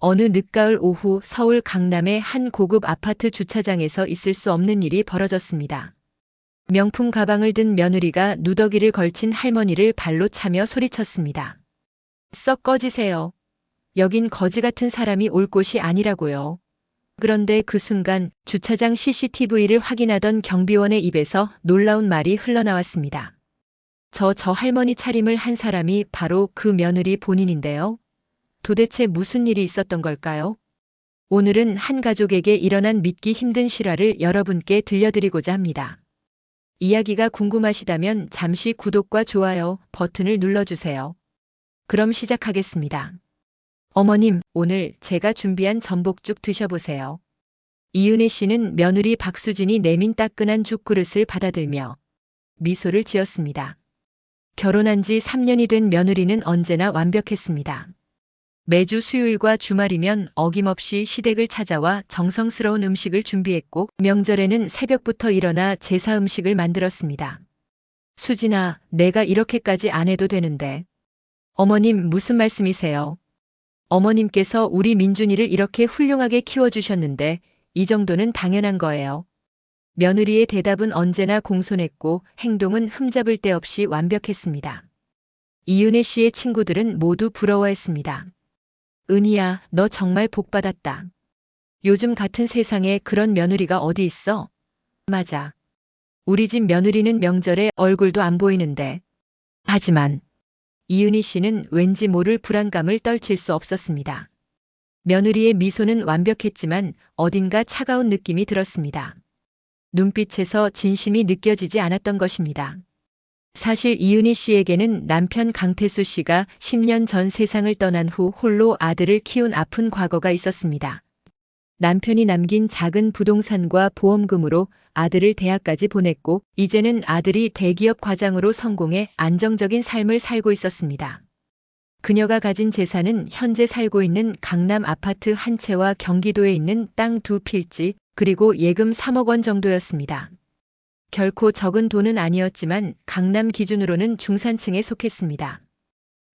어느 늦가을 오후 서울 강남의 한 고급 아파트 주차장에서 있을 수 없는 일이 벌어졌습니다. 명품 가방을 든 며느리가 누더기를 걸친 할머니를 발로 차며 소리쳤습니다. 썩 꺼지세요. 여긴 거지 같은 사람이 올 곳이 아니라고요. 그런데 그 순간 주차장 CCTV를 확인하던 경비원의 입에서 놀라운 말이 흘러나왔습니다. 저 할머니 차림을 한 사람이 바로 그 며느리 본인인데요. 도대체 무슨 일이 있었던 걸까요? 오늘은 한 가족에게 일어난 믿기 힘든 실화를 여러분께 들려드리고자 합니다. 이야기가 궁금하시다면 잠시 구독과 좋아요 버튼을 눌러주세요. 그럼 시작하겠습니다. 어머님, 오늘 제가 준비한 전복죽 드셔보세요. 이은혜 씨는 며느리 박수진이 내민 따끈한 죽그릇을 받아들며 미소를 지었습니다. 결혼한 지 3년이 된 며느리는 언제나 완벽했습니다. 매주 수요일과 주말이면 어김없이 시댁을 찾아와 정성스러운 음식을 준비했고 명절에는 새벽부터 일어나 제사 음식을 만들었습니다. 수진아, 내가 이렇게까지 안 해도 되는데. 어머님, 무슨 말씀이세요? 어머님께서 우리 민준이를 이렇게 훌륭하게 키워주셨는데 이 정도는 당연한 거예요. 며느리의 대답은 언제나 공손했고 행동은 흠잡을 데 없이 완벽했습니다. 이은혜 씨의 친구들은 모두 부러워했습니다. 은희야, 너 정말 복받았다. 요즘 같은 세상에 그런 며느리가 어디 있어? 맞아. 우리 집 며느리는 명절에 얼굴도 안 보이는데. 하지만 이은희 씨는 왠지 모를 불안감을 떨칠 수 없었습니다. 며느리의 미소는 완벽했지만 어딘가 차가운 느낌이 들었습니다. 눈빛에서 진심이 느껴지지 않았던 것입니다. 사실 이은희 씨에게는 남편 강태수 씨가 10년 전 세상을 떠난 후 홀로 아들을 키운 아픈 과거가 있었습니다. 남편이 남긴 작은 부동산과 보험금으로 아들을 대학까지 보냈고 이제는 아들이 대기업 과장으로 성공해 안정적인 삶을 살고 있었습니다. 그녀가 가진 재산은 현재 살고 있는 강남 아파트 한 채와 경기도에 있는 땅 2필지 그리고 예금 3억 원 정도였습니다. 결코 적은 돈은 아니었지만 강남 기준으로는 중산층에 속했습니다.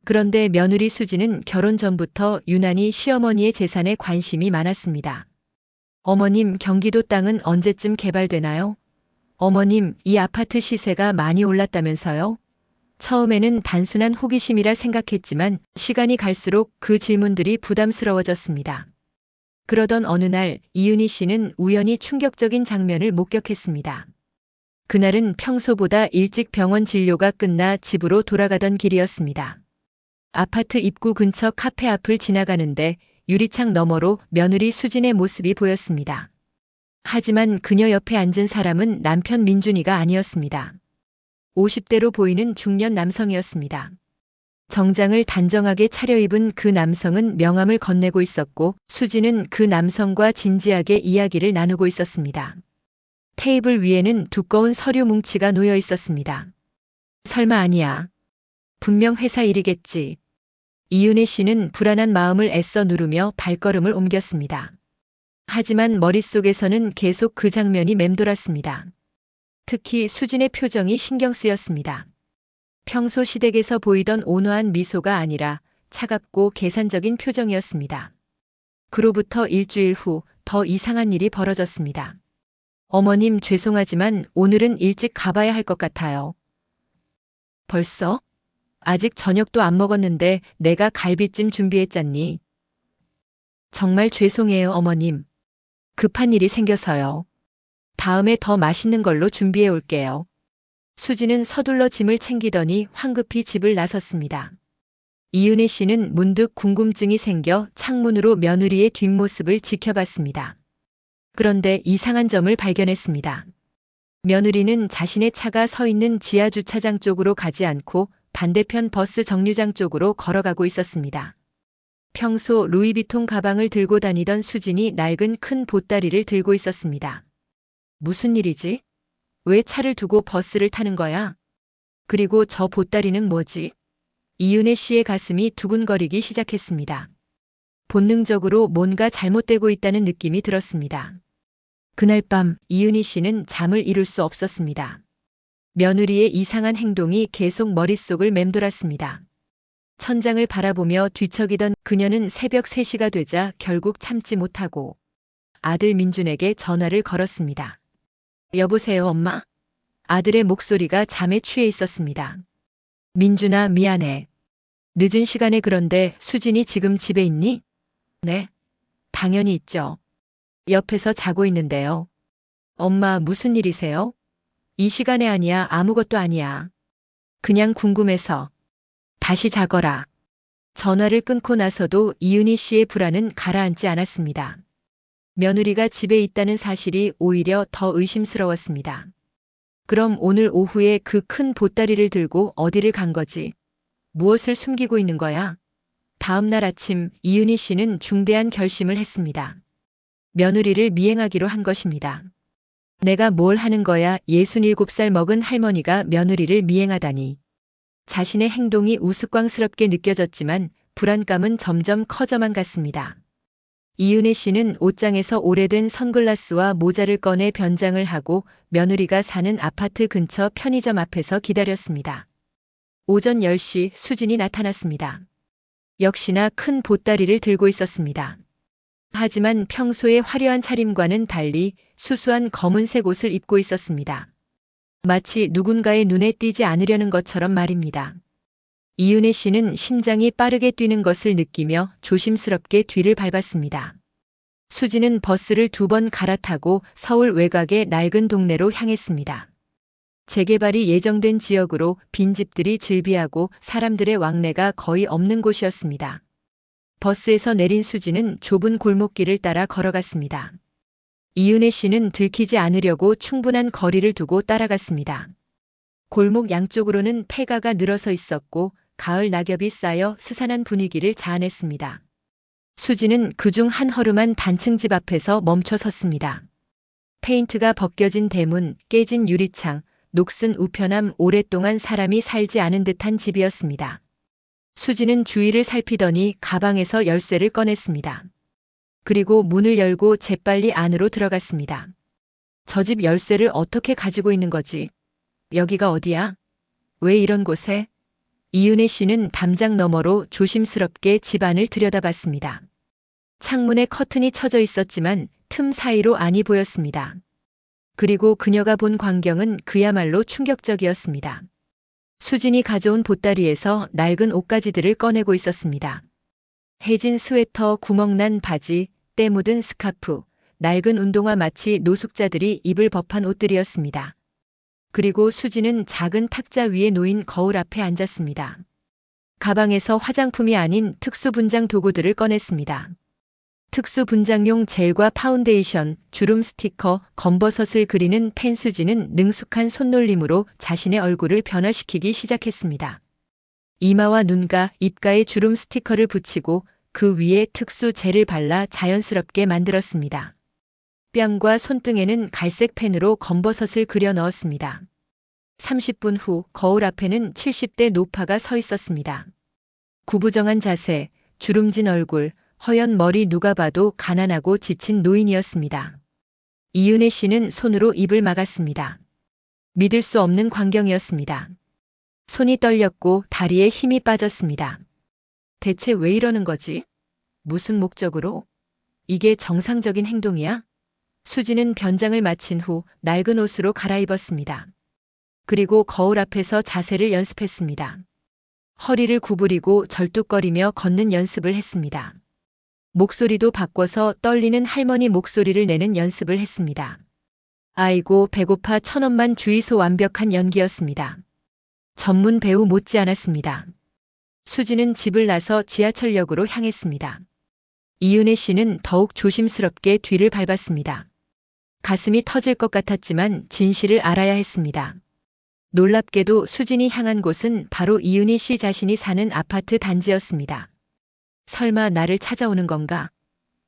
그런데 며느리 수지는 결혼 전부터 유난히 시어머니의 재산에 관심이 많았습니다. 어머님, 경기도 땅은 언제쯤 개발되나요? 어머님, 이 아파트 시세가 많이 올랐다면서요? 처음에는 단순한 호기심이라 생각했지만 시간이 갈수록 그 질문들이 부담스러워졌습니다. 그러던 어느 날 이은희 씨는 우연히 충격적인 장면을 목격했습니다. 그날은 평소보다 일찍 병원 진료가 끝나 집으로 돌아가던 길이었습니다. 아파트 입구 근처 카페 앞을 지나가는데 유리창 너머로 며느리 수진의 모습이 보였습니다. 하지만 그녀 옆에 앉은 사람은 남편 민준이가 아니었습니다. 50대로 보이는 중년 남성이었습니다. 정장을 단정하게 차려입은 그 남성은 명함을 건네고 있었고 수진은 그 남성과 진지하게 이야기를 나누고 있었습니다. 테이블 위에는 두꺼운 서류 뭉치가 놓여 있었습니다. 설마 아니야. 분명 회사 일이겠지. 이은혜 씨는 불안한 마음을 애써 누르며 발걸음을 옮겼습니다. 하지만 머릿속에서는 계속 그 장면이 맴돌았습니다. 특히 수진의 표정이 신경 쓰였습니다. 평소 시댁에서 보이던 온화한 미소가 아니라 차갑고 계산적인 표정이었습니다. 그로부터 일주일 후 더 이상한 일이 벌어졌습니다. 어머님, 죄송하지만 오늘은 일찍 가봐야 할 것 같아요. 벌써? 아직 저녁도 안 먹었는데 내가 갈비찜 준비했잖니. 정말 죄송해요, 어머님. 급한 일이 생겨서요. 다음에 더 맛있는 걸로 준비해 올게요. 수지는 서둘러 짐을 챙기더니 황급히 집을 나섰습니다. 이은혜 씨는 문득 궁금증이 생겨 창문으로 며느리의 뒷모습을 지켜봤습니다. 그런데 이상한 점을 발견했습니다. 며느리는 자신의 차가 서 있는 지하 주차장 쪽으로 가지 않고 반대편 버스 정류장 쪽으로 걸어가고 있었습니다. 평소 루이비통 가방을 들고 다니던 수진이 낡은 큰 보따리를 들고 있었습니다. 무슨 일이지? 왜 차를 두고 버스를 타는 거야? 그리고 저 보따리는 뭐지? 이은혜 씨의 가슴이 두근거리기 시작했습니다. 본능적으로 뭔가 잘못되고 있다는 느낌이 들었습니다. 그날 밤 이은희 씨는 잠을 이룰 수 없었습니다. 며느리의 이상한 행동이 계속 머릿속을 맴돌았습니다. 천장을 바라보며 뒤척이던 그녀는 새벽 3시가 되자 결국 참지 못하고 아들 민준에게 전화를 걸었습니다. 여보세요, 엄마? 아들의 목소리가 잠에 취해 있었습니다. 민준아, 미안해. 늦은 시간에 그런데 수진이 지금 집에 있니? 네. 당연히 있죠. 옆에서 자고 있는데요. 엄마, 무슨 일이세요? 이 시간에 아니야, 아무것도 아니야. 그냥 궁금해서. 다시 자거라. 전화를 끊고 나서도 이은희 씨의 불안은 가라앉지 않았습니다. 며느리가 집에 있다는 사실이 오히려 더 의심스러웠습니다. 그럼 오늘 오후에 그 큰 보따리를 들고 어디를 간 거지? 무엇을 숨기고 있는 거야? 다음 날 아침 이은희 씨는 중대한 결심을 했습니다. 며느리를 미행하기로 한 것입니다. 내가 뭘 하는 거야? 67살 먹은 할머니가 며느리를 미행하다니. 자신의 행동이 우스꽝스럽게 느껴졌지만 불안감은 점점 커져만 갔습니다. 이은혜 씨는 옷장에서 오래된 선글라스와 모자를 꺼내 변장을 하고 며느리가 사는 아파트 근처 편의점 앞에서 기다렸습니다. 오전 10시 수진이 나타났습니다. 역시나 큰 보따리를 들고 있었습니다. 하지만 평소의 화려한 차림과는 달리 수수한 검은색 옷을 입고 있었습니다. 마치 누군가의 눈에 띄지 않으려는 것처럼 말입니다. 이은혜 씨는 심장이 빠르게 뛰는 것을 느끼며 조심스럽게 뒤를 밟았습니다. 수지는 버스를 2번 갈아타고 서울 외곽의 낡은 동네로 향했습니다. 재개발이 예정된 지역으로 빈집들이 즐비하고 사람들의 왕래가 거의 없는 곳이었습니다. 버스에서 내린 수지는 좁은 골목길을 따라 걸어갔습니다. 이은혜 씨는 들키지 않으려고 충분한 거리를 두고 따라갔습니다. 골목 양쪽으로는 폐가가 늘어서 있었고 가을 낙엽이 쌓여 스산한 분위기를 자아냈습니다. 수지는 그중 한 허름한 단층 집 앞에서 멈춰 섰습니다. 페인트가 벗겨진 대문, 깨진 유리창, 녹슨 우편함, 오랫동안 사람이 살지 않은 듯한 집이었습니다. 수지는 주위를 살피더니 가방에서 열쇠를 꺼냈습니다. 그리고 문을 열고 재빨리 안으로 들어갔습니다. 저 집 열쇠를 어떻게 가지고 있는 거지? 여기가 어디야? 왜 이런 곳에? 이은혜 씨는 담장 너머로 조심스럽게 집 안을 들여다봤습니다. 창문에 커튼이 쳐져 있었지만 틈 사이로 안이 보였습니다. 그리고 그녀가 본 광경은 그야말로 충격적이었습니다. 수진이 가져온 보따리에서 낡은 옷가지들을 꺼내고 있었습니다. 해진 스웨터, 구멍난 바지, 때 묻은 스카프, 낡은 운동화, 마치 노숙자들이 입을 법한 옷들이었습니다. 그리고 수지는 작은 탁자 위에 놓인 거울 앞에 앉았습니다. 가방에서 화장품이 아닌 특수 분장 도구들을 꺼냈습니다. 특수 분장용 젤과 파운데이션, 주름 스티커, 검버섯을 그리는 펜. 수지는 능숙한 손놀림으로 자신의 얼굴을 변화시키기 시작했습니다. 이마와 눈가, 입가에 주름 스티커를 붙이고 그 위에 특수 젤을 발라 자연스럽게 만들었습니다. 뺨과 손등에는 갈색 펜으로 검버섯을 그려 넣었습니다. 30분 후 거울 앞에는 70대 노파가 서 있었습니다. 구부정한 자세, 주름진 얼굴, 허연 머리, 누가 봐도 가난하고 지친 노인이었습니다. 이은혜 씨는 손으로 입을 막았습니다. 믿을 수 없는 광경이었습니다. 손이 떨렸고 다리에 힘이 빠졌습니다. 대체 왜 이러는 거지? 무슨 목적으로? 이게 정상적인 행동이야? 수지는 변장을 마친 후 낡은 옷으로 갈아입었습니다. 그리고 거울 앞에서 자세를 연습했습니다. 허리를 구부리고 절뚝거리며 걷는 연습을 했습니다. 목소리도 바꿔서 떨리는 할머니 목소리를 내는 연습을 했습니다. 아이고 배고파. 천원만 주이소. 완벽한 연기였습니다. 전문 배우 못지않았습니다. 수지는 집을 나서 지하철역으로 향했습니다. 이은혜 씨는 더욱 조심스럽게 뒤를 밟았습니다. 가슴이 터질 것 같았지만 진실을 알아야 했습니다. 놀랍게도 수진이 향한 곳은 바로 이은희 씨 자신이 사는 아파트 단지였습니다. 설마 나를 찾아오는 건가?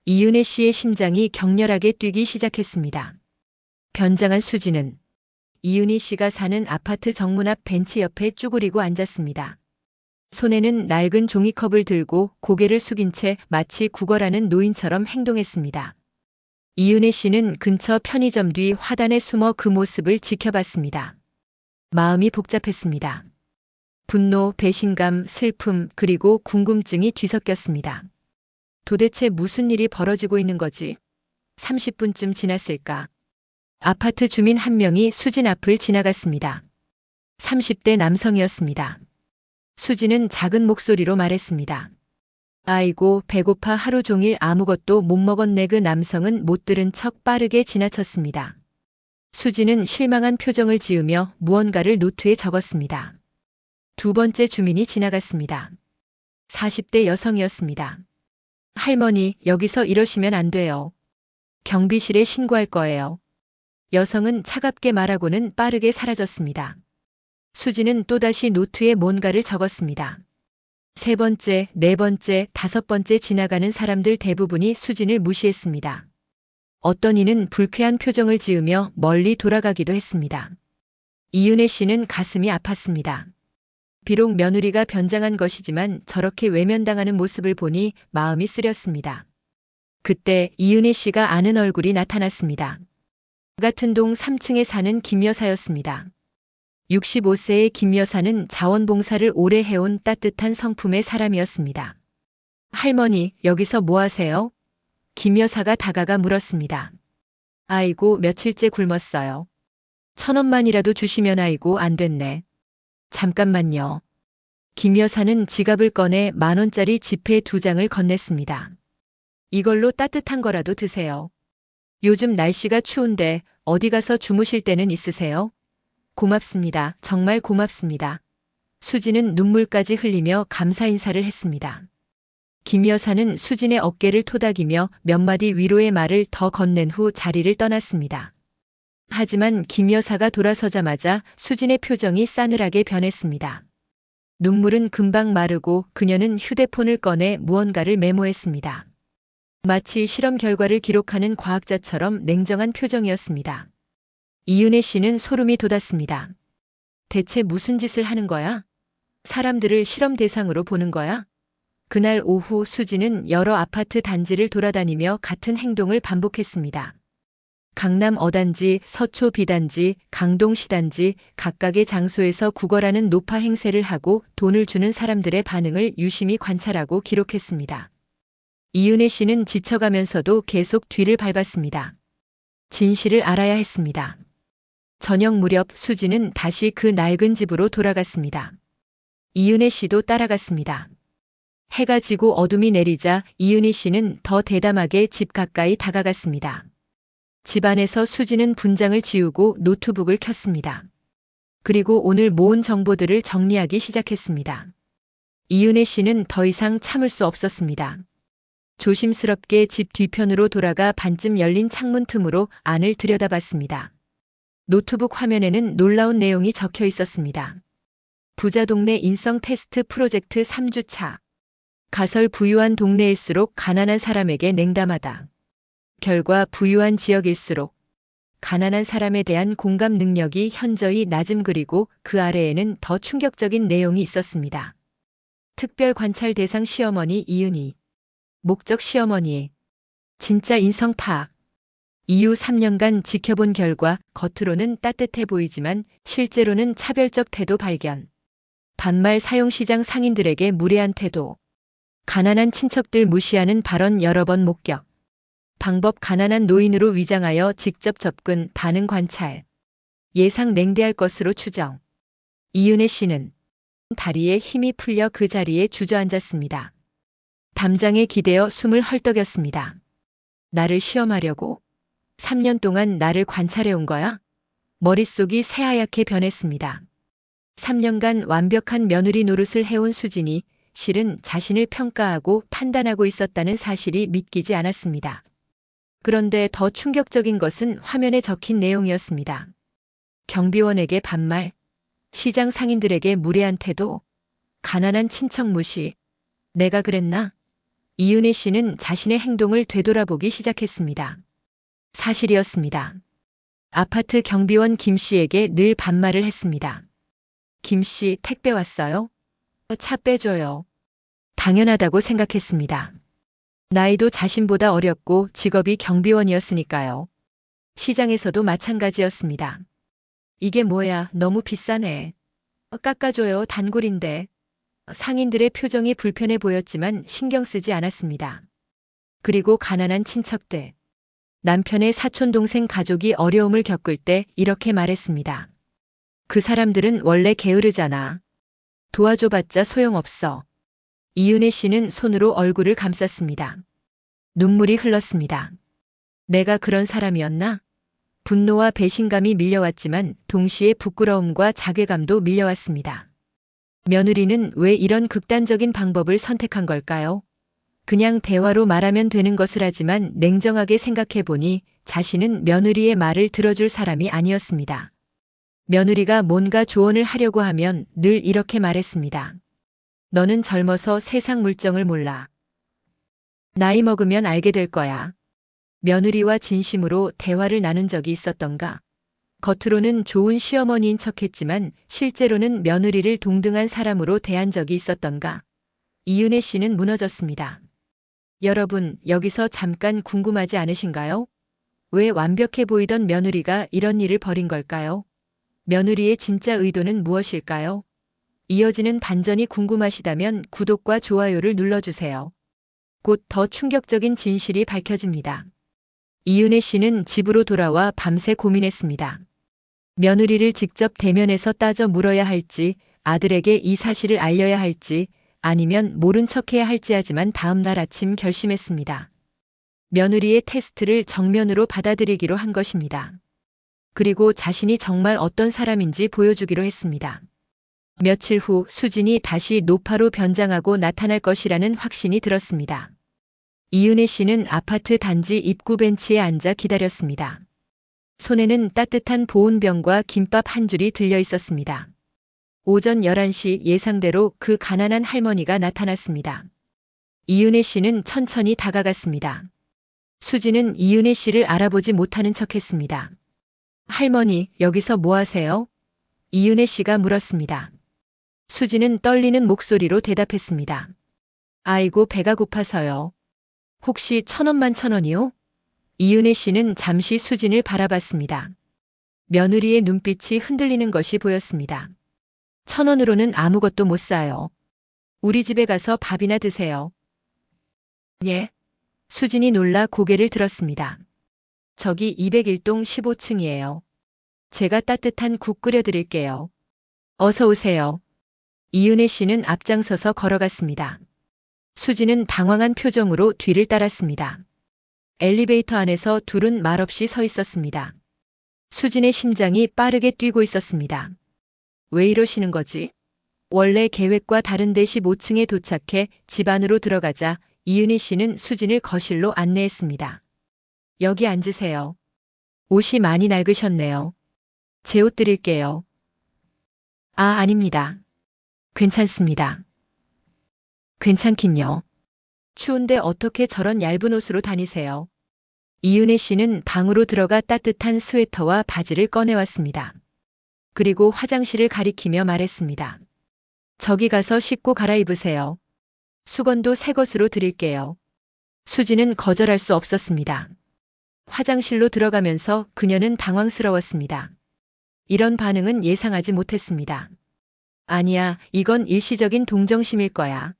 이은혜 씨의 심장이 격렬하게 뛰기 시작했습니다. 변장한 수지는 이은희 씨가 사는 아파트 정문 앞 벤치 옆에 쭈그리고 앉았습니다. 손에는 낡은 종이컵을 들고 고개를 숙인 채 마치 구걸하는 노인처럼 행동했습니다. 이은혜 씨는 근처 편의점 뒤 화단에 숨어 그 모습을 지켜봤습니다. 마음이 복잡했습니다. 분노, 배신감, 슬픔, 그리고 궁금증이 뒤섞였습니다. 도대체 무슨 일이 벌어지고 있는 거지? 30분쯤 지났을까? 아파트 주민 한 명이 수진 앞을 지나갔습니다. 30대 남성이었습니다. 수진은 작은 목소리로 말했습니다. 아이고, 배고파 하루 종일 아무것도 못 먹었네. 그 남성은 못 들은 척 빠르게 지나쳤습니다. 수진은 실망한 표정을 지으며 무언가를 노트에 적었습니다. 두 번째 주민이 지나갔습니다. 40대 여성이었습니다. 할머니, 여기서 이러시면 안 돼요. 경비실에 신고할 거예요. 여성은 차갑게 말하고는 빠르게 사라졌습니다. 수진은 또다시 노트에 뭔가를 적었습니다. 세 번째, 네 번째, 다섯 번째 지나가는 사람들 대부분이 수진을 무시했습니다. 어떤 이는 불쾌한 표정을 지으며 멀리 돌아가기도 했습니다. 이은혜 씨는 가슴이 아팠습니다. 비록 며느리가 변장한 것이지만 저렇게 외면당하는 모습을 보니 마음이 쓰렸습니다. 그때 이은혜 씨가 아는 얼굴이 나타났습니다. 같은 동 3층에 사는 김 여사였습니다. 65세의 김 여사는 자원봉사를 오래 해온 따뜻한 성품의 사람이었습니다. 할머니, 여기서 뭐 하세요? 김 여사가 다가가 물었습니다. 아이고, 며칠째 굶었어요. 1,000원만이라도 주시면. 아이고, 안 됐네. 잠깐만요. 김 여사는 지갑을 꺼내 10,000원짜리 지폐 2장을 건넸습니다. 이걸로 따뜻한 거라도 드세요. 요즘 날씨가 추운데 어디 가서 주무실 때는 있으세요? 고맙습니다. 정말 고맙습니다. 수진은 눈물까지 흘리며 감사 인사를 했습니다. 김 여사는 수진의 어깨를 토닥이며 몇 마디 위로의 말을 더 건넨 후 자리를 떠났습니다. 하지만 김 여사가 돌아서자마자 수진의 표정이 싸늘하게 변했습니다. 눈물은 금방 마르고 그녀는 휴대폰을 꺼내 무언가를 메모했습니다. 마치 실험 결과를 기록하는 과학자처럼 냉정한 표정이었습니다. 이은혜 씨는 소름이 돋았습니다. 대체 무슨 짓을 하는 거야? 사람들을 실험 대상으로 보는 거야? 그날 오후 수진은 여러 아파트 단지를 돌아다니며 같은 행동을 반복했습니다. 강남 어단지, 서초 B단지, 강동 C단지 각각의 장소에서 구걸하는 노파 행세를 하고 돈을 주는 사람들의 반응을 유심히 관찰하고 기록했습니다. 이은혜 씨는 지쳐가면서도 계속 뒤를 밟았습니다. 진실을 알아야 했습니다. 저녁 무렵 수진은 다시 그 낡은 집으로 돌아갔습니다. 이은혜 씨도 따라갔습니다. 해가 지고 어둠이 내리자 이은희 씨는 더 대담하게 집 가까이 다가갔습니다. 집 안에서 수진은 분장을 지우고 노트북을 켰습니다. 그리고 오늘 모은 정보들을 정리하기 시작했습니다. 이은혜 씨는 더 이상 참을 수 없었습니다. 조심스럽게 집 뒤편으로 돌아가 반쯤 열린 창문 틈으로 안을 들여다봤습니다. 노트북 화면에는 놀라운 내용이 적혀 있었습니다. 부자 동네 인성 테스트 프로젝트 3주차. 가설 부유한 동네일수록 가난한 사람에게 냉담하다. 결과 부유한 지역일수록 가난한 사람에 대한 공감 능력이 현저히 낮음. 그리고 그 아래에는 더 충격적인 내용이 있었습니다. 특별 관찰 대상 시어머니 이은희. 목적 시어머니의 진짜 인성 파악. 이후 3년간 지켜본 결과 겉으로는 따뜻해 보이지만 실제로는 차별적 태도 발견. 반말 사용시장 상인들에게 무례한 태도. 가난한 친척들 무시하는 발언 여러 번 목격. 방법 가난한 노인으로 위장하여 직접 접근 반응 관찰. 예상 냉대할 것으로 추정. 이은혜 씨는 다리에 힘이 풀려 그 자리에 주저앉았습니다. 담장에 기대어 숨을 헐떡였습니다. 나를 시험하려고? 3년 동안 나를 관찰해온 거야? 머릿속이 새하얗게 변했습니다. 3년간 완벽한 며느리 노릇을 해온 수진이 실은 자신을 평가하고 판단하고 있었다는 사실이 믿기지 않았습니다. 그런데 더 충격적인 것은 화면에 적힌 내용이었습니다. 경비원에게 반말, 시장 상인들에게 무례한 태도, 가난한 친척 무시. 내가 그랬나? 이은혜 씨는 자신의 행동을 되돌아보기 시작했습니다. 사실이었습니다. 아파트 경비원 김 씨에게 늘 반말을 했습니다. 김 씨, 택배 왔어요? 차 빼줘요. 당연하다고 생각했습니다. 나이도 자신보다 어렸고 직업이 경비원이었으니까요. 시장에서도 마찬가지였습니다. 이게 뭐야, 너무 비싸네. 깎아줘요, 단골인데. 상인들의 표정이 불편해 보였지만 신경 쓰지 않았습니다. 그리고 가난한 친척들. 남편의 사촌동생 가족이 어려움을 겪을 때 이렇게 말했습니다. 그 사람들은 원래 게으르잖아. 도와줘봤자 소용없어. 이은혜 씨는 손으로 얼굴을 감쌌습니다. 눈물이 흘렀습니다. 내가 그런 사람이었나? 분노와 배신감이 밀려왔지만 동시에 부끄러움과 자괴감도 밀려왔습니다. 며느리는 왜 이런 극단적인 방법을 선택한 걸까요? 그냥 대화로 말하면 되는 것을 하지만 냉정하게 생각해 보니 자신은 며느리의 말을 들어줄 사람이 아니었습니다. 며느리가 뭔가 조언을 하려고 하면 늘 이렇게 말했습니다. 너는 젊어서 세상 물정을 몰라. 나이 먹으면 알게 될 거야. 며느리와 진심으로 대화를 나눈 적이 있었던가? 겉으로는 좋은 시어머니인 척했지만 실제로는 며느리를 동등한 사람으로 대한 적이 있었던가? 이은혜 씨는 무너졌습니다. 여러분, 여기서 잠깐 궁금하지 않으신가요? 왜 완벽해 보이던 며느리가 이런 일을 벌인 걸까요? 며느리의 진짜 의도는 무엇일까요? 이어지는 반전이 궁금하시다면 구독과 좋아요를 눌러주세요. 곧 더 충격적인 진실이 밝혀집니다. 이은혜 씨는 집으로 돌아와 밤새 고민했습니다. 며느리를 직접 대면해서 따져 물어야 할지, 아들에게 이 사실을 알려야 할지, 아니면 모른 척해야 할지 하지만 다음 날 아침 결심했습니다. 며느리의 테스트를 정면으로 받아들이기로 한 것입니다. 그리고 자신이 정말 어떤 사람인지 보여주기로 했습니다. 며칠 후 수진이 다시 노파로 변장하고 나타날 것이라는 확신이 들었습니다. 이은혜 씨는 아파트 단지 입구 벤치에 앉아 기다렸습니다. 손에는 따뜻한 보온병과 김밥 한 줄이 들려 있었습니다. 오전 11시 예상대로 그 가난한 할머니가 나타났습니다. 이은혜 씨는 천천히 다가갔습니다. 수진은 이은혜 씨를 알아보지 못하는 척했습니다. 할머니, 여기서 뭐 하세요? 이은혜 씨가 물었습니다. 수진은 떨리는 목소리로 대답했습니다. 아이고, 배가 고파서요. 혹시 1,000원만 1,000원이요? 이은혜 씨는 잠시 수진을 바라봤습니다. 며느리의 눈빛이 흔들리는 것이 보였습니다. 1,000원으로는 아무것도 못 사요. 우리 집에 가서 밥이나 드세요. 예? 수진이 놀라 고개를 들었습니다. 저기 201동 15층이에요. 제가 따뜻한 국 끓여 드릴게요. 어서 오세요. 이은혜 씨는 앞장서서 걸어갔습니다. 수진은 당황한 표정으로 뒤를 따랐습니다. 엘리베이터 안에서 둘은 말없이 서 있었습니다. 수진의 심장이 빠르게 뛰고 있었습니다. 왜 이러시는 거지? 원래 계획과 다른데 15층에 도착해 집 안으로 들어가자 이은희 씨는 수진을 거실로 안내했습니다. 여기 앉으세요. 옷이 많이 낡으셨네요. 제 옷 드릴게요. 아, 아닙니다. 괜찮습니다. 괜찮긴요. 추운데 어떻게 저런 얇은 옷으로 다니세요? 이은혜 씨는 방으로 들어가 따뜻한 스웨터와 바지를 꺼내왔습니다. 그리고 화장실을 가리키며 말했습니다. 저기 가서 씻고 갈아입으세요. 수건도 새 것으로 드릴게요. 수지는 거절할 수 없었습니다. 화장실로 들어가면서 그녀는 당황스러웠습니다. 이런 반응은 예상하지 못했습니다. 아니야, 이건 일시적인 동정심일 거야.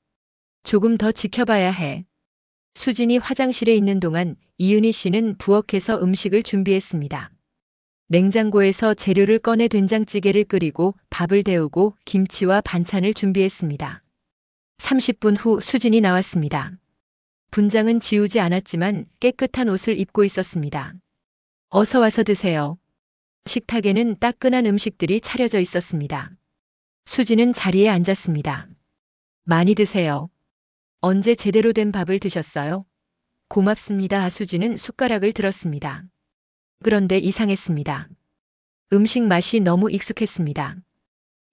조금 더 지켜봐야 해. 수진이 화장실에 있는 동안 이은희 씨는 부엌에서 음식을 준비했습니다. 냉장고에서 재료를 꺼내 된장찌개를 끓이고 밥을 데우고 김치와 반찬을 준비했습니다. 30분 후 수진이 나왔습니다. 분장은 지우지 않았지만 깨끗한 옷을 입고 있었습니다. 어서 와서 드세요. 식탁에는 따끈한 음식들이 차려져 있었습니다. 수진은 자리에 앉았습니다. 많이 드세요. 언제 제대로 된 밥을 드셨어요? 고맙습니다. 수진은 숟가락을 들었습니다. 그런데 이상했습니다. 음식 맛이 너무 익숙했습니다.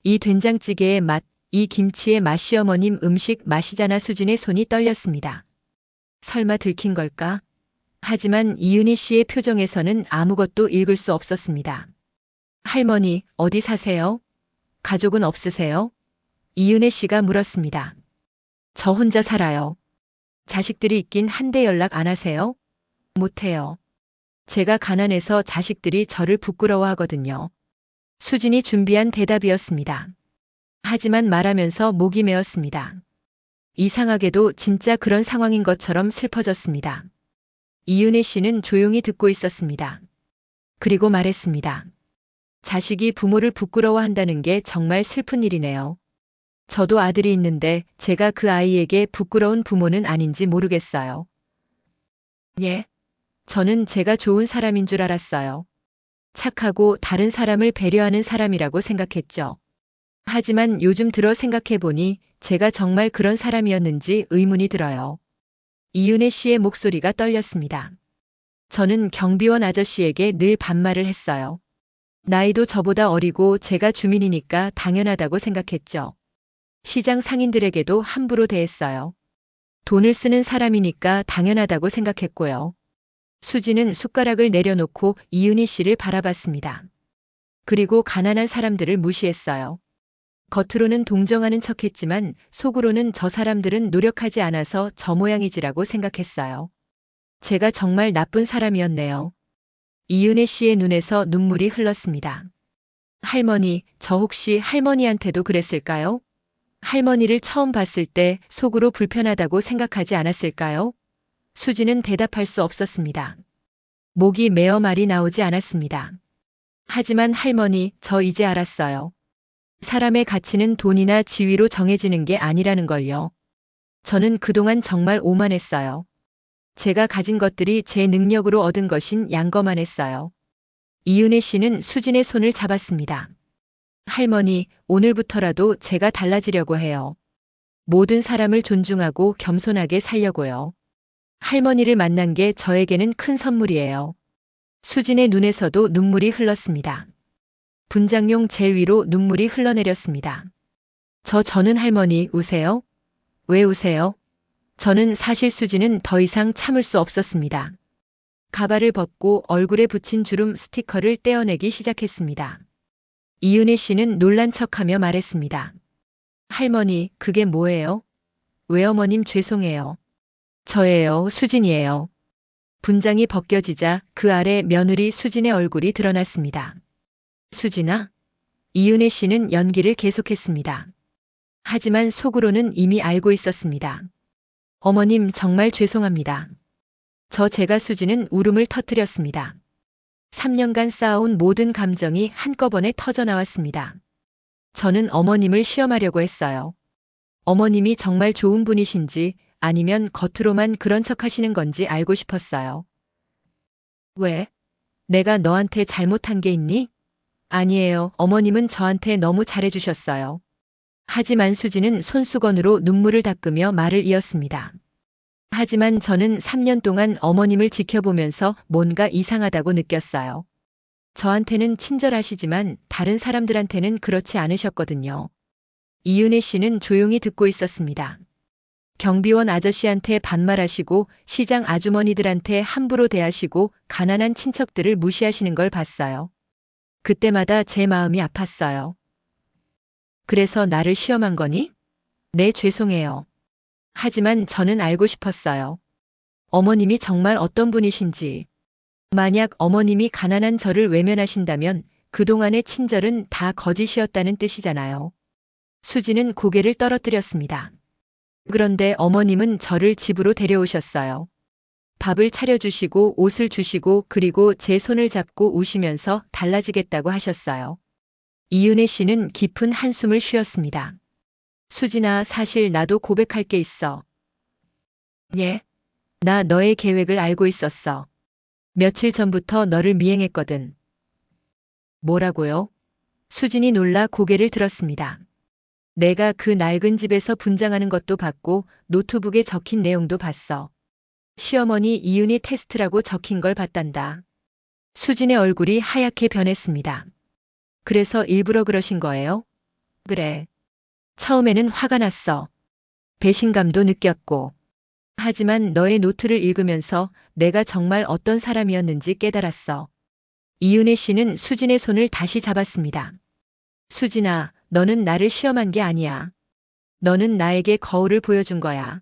이 된장찌개의 맛, 이 김치의 맛 시어머님 음식 맛이잖아. 수진의 손이 떨렸습니다. 설마 들킨 걸까? 하지만 이은희 씨의 표정에서는 아무것도 읽을 수 없었습니다. 할머니, 어디 사세요? 가족은 없으세요? 이은혜 씨가 물었습니다. 저 혼자 살아요. 자식들이 있긴 한데 연락 안 하세요? 못해요. 제가 가난해서 자식들이 저를 부끄러워하거든요. 수진이 준비한 대답이었습니다. 하지만 말하면서 목이 메었습니다. 이상하게도 진짜 그런 상황인 것처럼 슬퍼졌습니다. 이윤혜 씨는 조용히 듣고 있었습니다. 그리고 말했습니다. 자식이 부모를 부끄러워한다는 게 정말 슬픈 일이네요. 저도 아들이 있는데 제가 그 아이에게 부끄러운 부모는 아닌지 모르겠어요. 예? 저는 제가 좋은 사람인 줄 알았어요. 착하고 다른 사람을 배려하는 사람이라고 생각했죠. 하지만 요즘 들어 생각해보니 제가 정말 그런 사람이었는지 의문이 들어요. 이윤혜 씨의 목소리가 떨렸습니다. 저는 경비원 아저씨에게 늘 반말을 했어요. 나이도 저보다 어리고 제가 주민이니까 당연하다고 생각했죠. 시장 상인들에게도 함부로 대했어요. 돈을 쓰는 사람이니까 당연하다고 생각했고요. 수지는 숟가락을 내려놓고 이윤희 씨를 바라봤습니다. 그리고 가난한 사람들을 무시했어요. 겉으로는 동정하는 척했지만 속으로는 저 사람들은 노력하지 않아서 저 모양이지라고 생각했어요. 제가 정말 나쁜 사람이었네요. 이윤혜 씨의 눈에서 눈물이 흘렀습니다. 할머니, 저 혹시 할머니한테도 그랬을까요? 할머니를 처음 봤을 때 속으로 불편하다고 생각하지 않았을까요? 수지는 대답할 수 없었습니다. 목이 메어 말이 나오지 않았습니다. 하지만 할머니, 저 이제 알았어요. 사람의 가치는 돈이나 지위로 정해지는 게 아니라는 걸요. 저는 그동안 정말 오만했어요. 제가 가진 것들이 제 능력으로 얻은 것인 양거만했어요. 이윤혜 씨는 수진의 손을 잡았습니다. 할머니, 오늘부터라도 제가 달라지려고 해요. 모든 사람을 존중하고 겸손하게 살려고요. 할머니를 만난 게 저에게는 큰 선물이에요. 수진의 눈에서도 눈물이 흘렀습니다. 분장용 젤 위로 눈물이 흘러내렸습니다. 저는 할머니 우세요? 왜 우세요? 저는 사실 수지는 더 이상 참을 수 없었습니다. 가발을 벗고 얼굴에 붙인 주름 스티커를 떼어내기 시작했습니다. 이윤혜 씨는 놀란 척하며 말했습니다. 할머니, 그게 뭐예요? 외어머님 죄송해요. 저예요, 수진이에요. 분장이 벗겨지자 그 아래 며느리 수진의 얼굴이 드러났습니다. 수진아? 이윤혜 씨는 연기를 계속했습니다. 하지만 속으로는 이미 알고 있었습니다. 어머님 정말 죄송합니다. 제가 수지는 울음을 터뜨렸습니다. 3년간 쌓아온 모든 감정이 한꺼번에 터져나왔습니다. 저는 어머님을 시험하려고 했어요. 어머님이 정말 좋은 분이신지 아니면 겉으로만 그런 척 하시는 건지 알고 싶었어요. 왜? 내가 너한테 잘못한 게 있니? 아니에요. 어머님은 저한테 너무 잘해주셨어요. 하지만 수지는 손수건으로 눈물을 닦으며 말을 이었습니다. 하지만 저는 3년 동안 어머님을 지켜보면서 뭔가 이상하다고 느꼈어요. 저한테는 친절하시지만 다른 사람들한테는 그렇지 않으셨거든요. 이윤혜 씨는 조용히 듣고 있었습니다. 경비원 아저씨한테 반말하시고 시장 아주머니들한테 함부로 대하시고 가난한 친척들을 무시하시는 걸 봤어요. 그때마다 제 마음이 아팠어요. 그래서 나를 시험한 거니? 네, 죄송해요. 하지만 저는 알고 싶었어요. 어머님이 정말 어떤 분이신지. 만약 어머님이 가난한 저를 외면하신다면 그동안의 친절은 다 거짓이었다는 뜻이잖아요. 수지는 고개를 떨어뜨렸습니다. 그런데 어머님은 저를 집으로 데려오셨어요. 밥을 차려주시고 옷을 주시고 그리고 제 손을 잡고 우시면서 달라지겠다고 하셨어요. 이윤혜 씨는 깊은 한숨을 쉬었습니다. 수진아, 사실 나도 고백할 게 있어. 예? 나 너의 계획을 알고 있었어. 며칠 전부터 너를 미행했거든. 뭐라고요? 수진이 놀라 고개를 들었습니다. 내가 그 낡은 집에서 분장하는 것도 봤고 노트북에 적힌 내용도 봤어. 시어머니 이윤희 테스트라고 적힌 걸 봤단다. 수진의 얼굴이 하얗게 변했습니다. 그래서 일부러 그러신 거예요? 그래. 처음에는 화가 났어. 배신감도 느꼈고. 하지만 너의 노트를 읽으면서 내가 정말 어떤 사람이었는지 깨달았어. 이윤혜 씨는 수진의 손을 다시 잡았습니다. 수진아, 너는 나를 시험한 게 아니야. 너는 나에게 거울을 보여준 거야.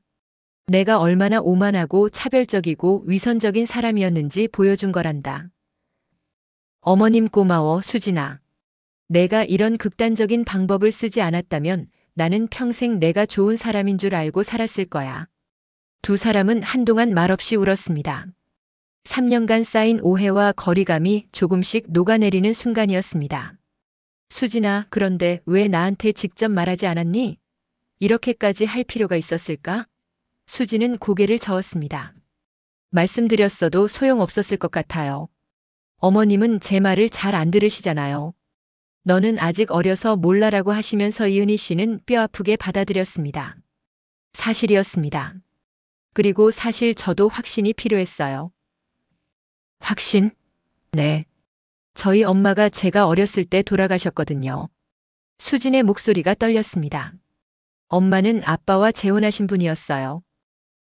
내가 얼마나 오만하고 차별적이고 위선적인 사람이었는지 보여준 거란다. 어머님 고마워, 수진아. 내가 이런 극단적인 방법을 쓰지 않았다면 나는 평생 내가 좋은 사람인 줄 알고 살았을 거야. 두 사람은 한동안 말없이 울었습니다. 3년간 쌓인 오해와 거리감이 조금씩 녹아내리는 순간이었습니다. 수진아, 그런데 왜 나한테 직접 말하지 않았니? 이렇게까지 할 필요가 있었을까? 수진은 고개를 저었습니다. 말씀드렸어도 소용없었을 것 같아요. 어머님은 제 말을 잘 안 들으시잖아요. 너는 아직 어려서 몰라라고 하시면서 이은희 씨는 뼈아프게 받아들였습니다. 사실이었습니다. 그리고 사실 저도 확신이 필요했어요. 확신? 네. 저희 엄마가 제가 어렸을 때 돌아가셨거든요. 수진의 목소리가 떨렸습니다. 엄마는 아빠와 재혼하신 분이었어요.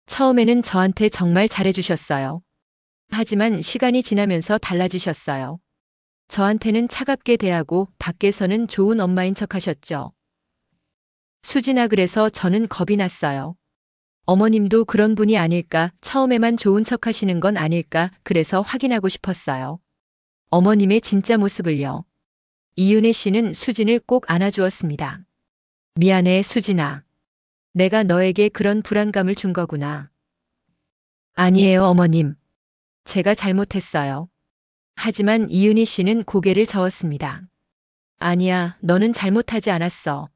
처음에는 저한테 정말 잘해주셨어요. 하지만 시간이 지나면서 달라지셨어요. 저한테는 차갑게 대하고 밖에서는 좋은 엄마인 척 하셨죠. 수진아, 그래서 저는 겁이 났어요. 어머님도 그런 분이 아닐까, 처음에만 좋은 척 하시는 건 아닐까, 그래서 확인하고 싶었어요. 어머님의 진짜 모습을요. 이은혜 씨는 수진을 꼭 안아주었습니다. 미안해, 수진아. 내가 너에게 그런 불안감을 준 거구나. 아니에요, 어머님. 제가 잘못했어요. 하지만 이은희 씨는 고개를 저었습니다. 아니야, 너는 잘못하지 않았어.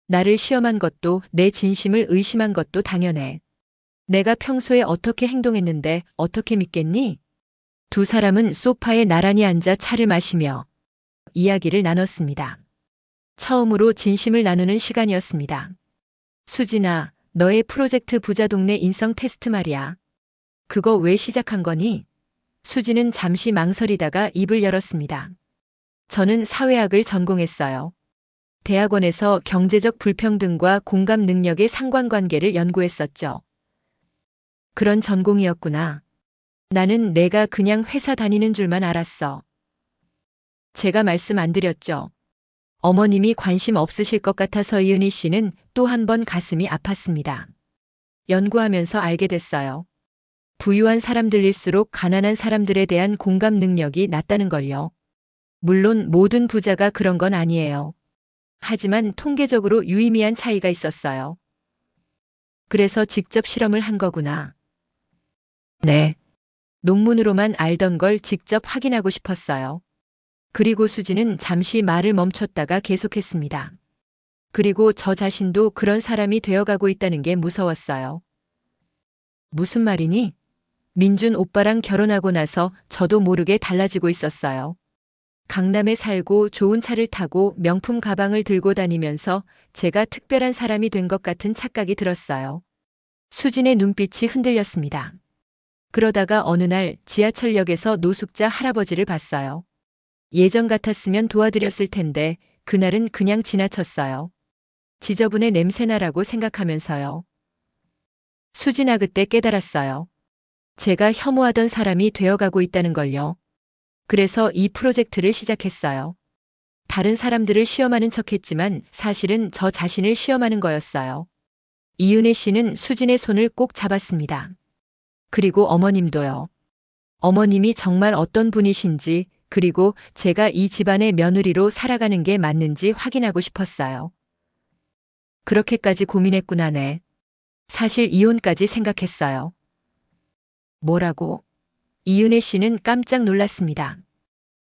나를 시험한 것도 내 진심을 의심한 것도 당연해. 내가 평소에 어떻게 행동했는데 어떻게 믿겠니? 두 사람은 소파에 나란히 앉아 차를 마시며 이야기를 나눴습니다. 처음으로 진심을 나누는 시간이었습니다. 수진아, 너의 프로젝트 부자 동네 인성 테스트 말이야. 그거 왜 시작한 거니? 수진은 잠시 망설이다가 입을 열었습니다. 저는 사회학을 전공했어요. 대학원에서 경제적 불평등과 공감 능력의 상관관계를 연구했었죠. 그런 전공이었구나. 나는 내가 그냥 회사 다니는 줄만 알았어. 제가 말씀 안 드렸죠. 어머님이 관심 없으실 것 같아서. 이은희 씨는 또 한 번 가슴이 아팠습니다. 연구하면서 알게 됐어요. 부유한 사람들일수록 가난한 사람들에 대한 공감 능력이 낮다는 걸요. 물론 모든 부자가 그런 건 아니에요. 하지만 통계적으로 유의미한 차이가 있었어요. 그래서 직접 실험을 한 거구나. 네. 논문으로만 알던 걸 직접 확인하고 싶었어요. 그리고 수지는 잠시 말을 멈췄다가 계속했습니다. 그리고 저 자신도 그런 사람이 되어가고 있다는 게 무서웠어요. 무슨 말이니? 민준 오빠랑 결혼하고 나서 저도 모르게 달라지고 있었어요. 강남에 살고 좋은 차를 타고 명품 가방을 들고 다니면서 제가 특별한 사람이 된 것 같은 착각이 들었어요. 수진의 눈빛이 흔들렸습니다. 그러다가 어느 날 지하철역에서 노숙자 할아버지를 봤어요. 예전 같았으면 도와드렸을 텐데 그날은 그냥 지나쳤어요. 지저분해 냄새나라고 생각하면서요. 수진아, 그때 깨달았어요. 제가 혐오하던 사람이 되어가고 있다는 걸요. 그래서 이 프로젝트를 시작했어요. 다른 사람들을 시험하는 척했지만 사실은 저 자신을 시험하는 거였어요. 이은혜 씨는 수진의 손을 꼭 잡았습니다. 그리고 어머님도요. 어머님이 정말 어떤 분이신지, 그리고 제가 이 집안의 며느리로 살아가는 게 맞는지 확인하고 싶었어요. 그렇게까지 고민했구나, 네. 사실 이혼까지 생각했어요. 뭐라고? 이은혜 씨는 깜짝 놀랐습니다.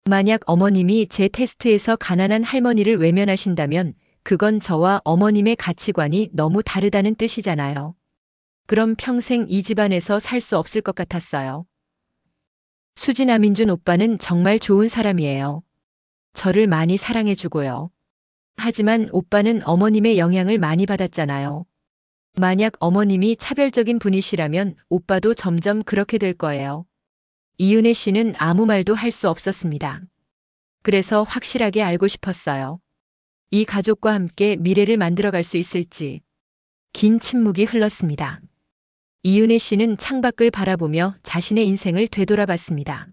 만약 어머님이 제 테스트에서 가난한 할머니를 외면하신다면 그건 저와 어머님의 가치관이 너무 다르다는 뜻이잖아요. 그럼 평생 이 집안에서 살 수 없을 것 같았어요. 수진아, 민준 오빠는 정말 좋은 사람이에요. 저를 많이 사랑해주고요. 하지만 오빠는 어머님의 영향을 많이 받았잖아요. 만약 어머님이 차별적인 분이시라면 오빠도 점점 그렇게 될 거예요. 이은혜 씨는 아무 말도 할 수 없었습니다. 그래서 확실하게 알고 싶었어요. 이 가족과 함께 미래를 만들어갈 수 있을지. 긴 침묵이 흘렀습니다. 이은혜 씨는 창밖을 바라보며 자신의 인생을 되돌아봤습니다.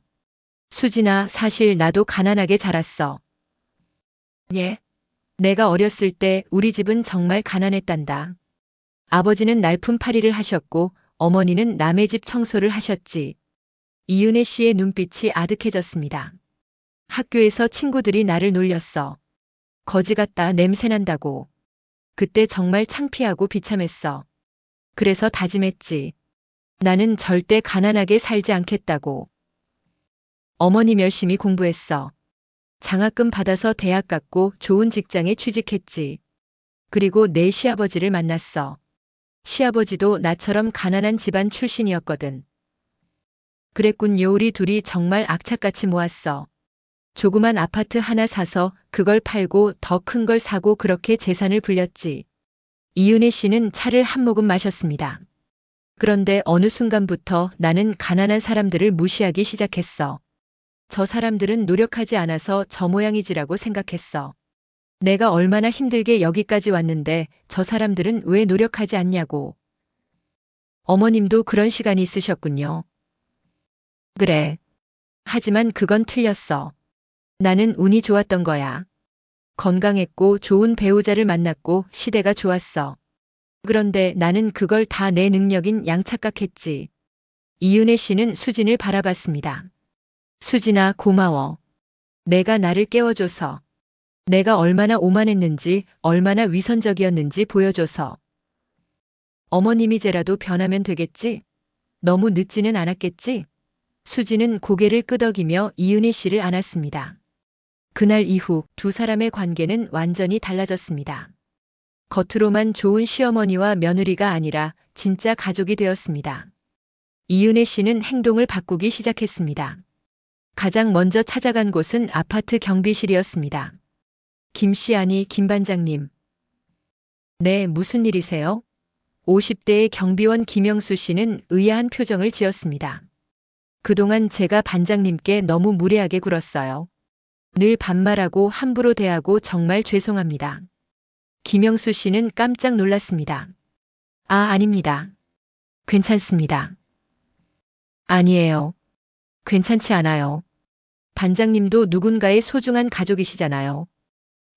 수진아, 사실 나도 가난하게 자랐어. 예? 내가 어렸을 때 우리 집은 정말 가난했단다. 아버지는 날품팔이를 하셨고 어머니는 남의 집 청소를 하셨지. 이은혜 씨의 눈빛이 아득해졌습니다. 학교에서 친구들이 나를 놀렸어. 거지 같다 냄새난다고. 그때 정말 창피하고 비참했어. 그래서 다짐했지. 나는 절대 가난하게 살지 않겠다고. 어머님 열심히 공부했어. 장학금 받아서 대학 갔고 좋은 직장에 취직했지. 그리고 내 시아버지를 만났어. 시아버지도 나처럼 가난한 집안 출신이었거든. 그랬군요. 우리 둘이 정말 악착같이 모았어. 조그만 아파트 하나 사서 그걸 팔고 더 큰 걸 사고 그렇게 재산을 불렸지. 이은혜 씨는 차를 한 모금 마셨습니다. 그런데 어느 순간부터 나는 가난한 사람들을 무시하기 시작했어. 저 사람들은 노력하지 않아서 저 모양이지라고 생각했어. 내가 얼마나 힘들게 여기까지 왔는데 저 사람들은 왜 노력하지 않냐고. 어머님도 그런 시간이 있으셨군요. 그래. 하지만 그건 틀렸어. 나는 운이 좋았던 거야. 건강했고 좋은 배우자를 만났고 시대가 좋았어. 그런데 나는 그걸 다 내 능력인 양 착각했지. 이은혜 씨는 수진을 바라봤습니다. 수진아, 고마워. 내가 나를 깨워줘서. 내가 얼마나 오만했는지, 얼마나 위선적이었는지 보여줘서. 어머님이제라도 변하면 되겠지? 너무 늦지는 않았겠지? 수진은 고개를 끄덕이며 이은혜 씨를 안았습니다. 그날 이후 두 사람의 관계는 완전히 달라졌습니다. 겉으로만 좋은 시어머니와 며느리가 아니라 진짜 가족이 되었습니다. 이은혜 씨는 행동을 바꾸기 시작했습니다. 가장 먼저 찾아간 곳은 아파트 경비실이었습니다. 김 씨, 아니 김 반장님. 네, 무슨 일이세요? 50대의 경비원 김영수 씨는 의아한 표정을 지었습니다. 그동안 제가 반장님께 너무 무례하게 굴었어요. 늘 반말하고 함부로 대하고 정말 죄송합니다. 김영수 씨는 깜짝 놀랐습니다. 아, 아닙니다. 괜찮습니다. 아니에요. 괜찮지 않아요. 반장님도 누군가의 소중한 가족이시잖아요.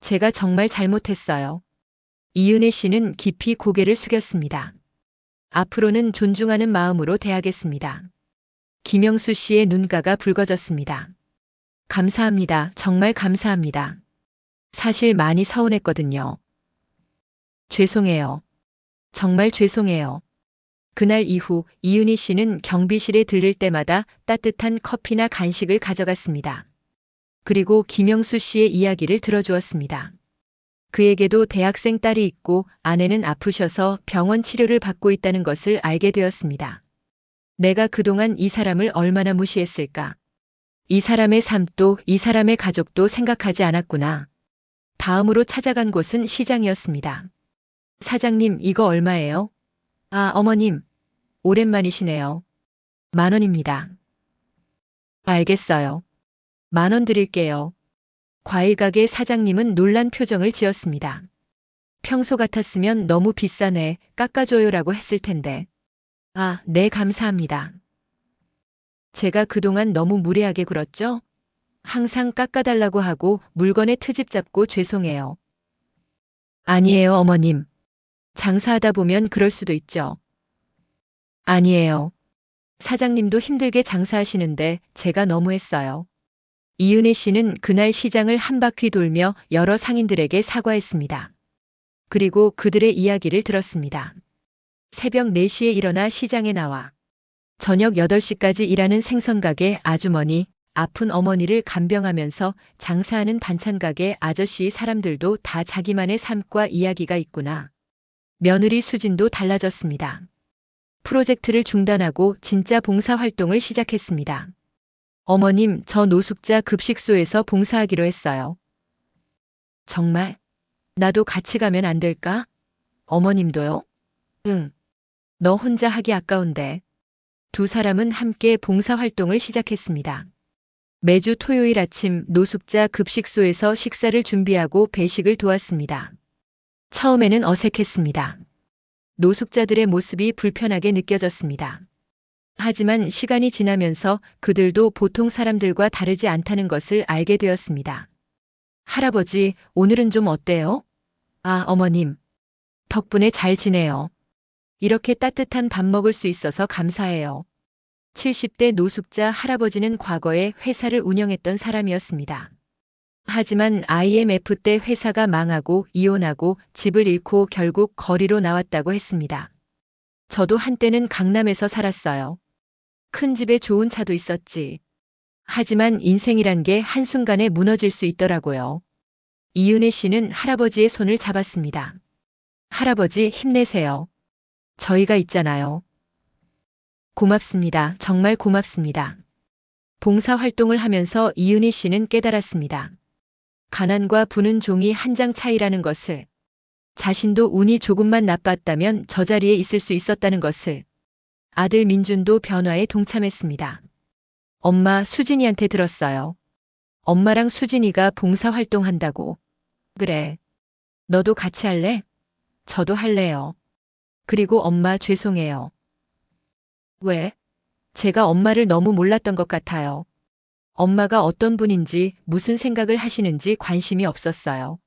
제가 정말 잘못했어요. 이은혜 씨는 깊이 고개를 숙였습니다. 앞으로는 존중하는 마음으로 대하겠습니다. 김영수 씨의 눈가가 붉어졌습니다. 감사합니다. 정말 감사합니다. 사실 많이 서운했거든요. 죄송해요. 정말 죄송해요. 그날 이후 이은희 씨는 경비실에 들를 때마다 따뜻한 커피나 간식을 가져갔습니다. 그리고 김영수 씨의 이야기를 들어주었습니다. 그에게도 대학생 딸이 있고 아내는 아프셔서 병원 치료를 받고 있다는 것을 알게 되었습니다. 내가 그동안 이 사람을 얼마나 무시했을까? 이 사람의 삶도 이 사람의 가족도 생각하지 않았구나. 다음으로 찾아간 곳은 시장이었습니다. 사장님, 이거 얼마예요? 아, 어머님. 오랜만이시네요. 10,000원입니다. 알겠어요. 10,000원 드릴게요. 과일가게 사장님은 놀란 표정을 지었습니다. 평소 같았으면 너무 비싸네, 깎아줘요라고 했을 텐데. 아, 네, 감사합니다. 제가 그동안 너무 무례하게 굴었죠? 항상 깎아달라고 하고 물건에 트집 잡고 죄송해요. 아니에요, 어머님. 장사하다 보면 그럴 수도 있죠. 아니에요. 사장님도 힘들게 장사하시는데 제가 너무했어요. 이은혜 씨는 그날 시장을 한 바퀴 돌며 여러 상인들에게 사과했습니다. 그리고 그들의 이야기를 들었습니다. 새벽 4시에 일어나 시장에 나와 저녁 8시까지 일하는 생선가게 아주머니, 아픈 어머니를 간병하면서 장사하는 반찬가게 아저씨, 사람들도 다 자기만의 삶과 이야기가 있구나. 며느리 수진도 달라졌습니다. 프로젝트를 중단하고 진짜 봉사활동을 시작했습니다. 어머님, 저 노숙자 급식소에서 봉사하기로 했어요. 정말? 나도 같이 가면 안 될까? 어머님도요? 응. 너 혼자 하기 아까운데. 두 사람은 함께 봉사활동을 시작했습니다. 매주 토요일 아침 노숙자 급식소에서 식사를 준비하고 배식을 도왔습니다. 처음에는 어색했습니다. 노숙자들의 모습이 불편하게 느껴졌습니다. 하지만 시간이 지나면서 그들도 보통 사람들과 다르지 않다는 것을 알게 되었습니다. 할아버지, 오늘은 좀 어때요? 아, 어머님. 덕분에 잘 지내요. 이렇게 따뜻한 밥 먹을 수 있어서 감사해요. 70대 노숙자 할아버지는 과거에 회사를 운영했던 사람이었습니다. 하지만 IMF 때 회사가 망하고 이혼하고 집을 잃고 결국 거리로 나왔다고 했습니다. 저도 한때는 강남에서 살았어요. 큰 집에 좋은 차도 있었지. 하지만 인생이란 게 한순간에 무너질 수 있더라고요. 이윤혜 씨는 할아버지의 손을 잡았습니다. 할아버지 힘내세요. 저희가 있잖아요. 고맙습니다. 정말 고맙습니다. 봉사활동을 하면서 이윤희 씨는 깨달았습니다. 가난과 부는 종이 한 장 차이라는 것을, 자신도 운이 조금만 나빴다면 저 자리에 있을 수 있었다는 것을. 아들 민준도 변화에 동참했습니다. 엄마 수진이한테 들었어요. 엄마랑 수진이가 봉사활동한다고. 그래. 너도 같이 할래? 저도 할래요. 그리고 엄마 죄송해요. 왜? 제가 엄마를 너무 몰랐던 것 같아요. 엄마가 어떤 분인지 무슨 생각을 하시는지 관심이 없었어요.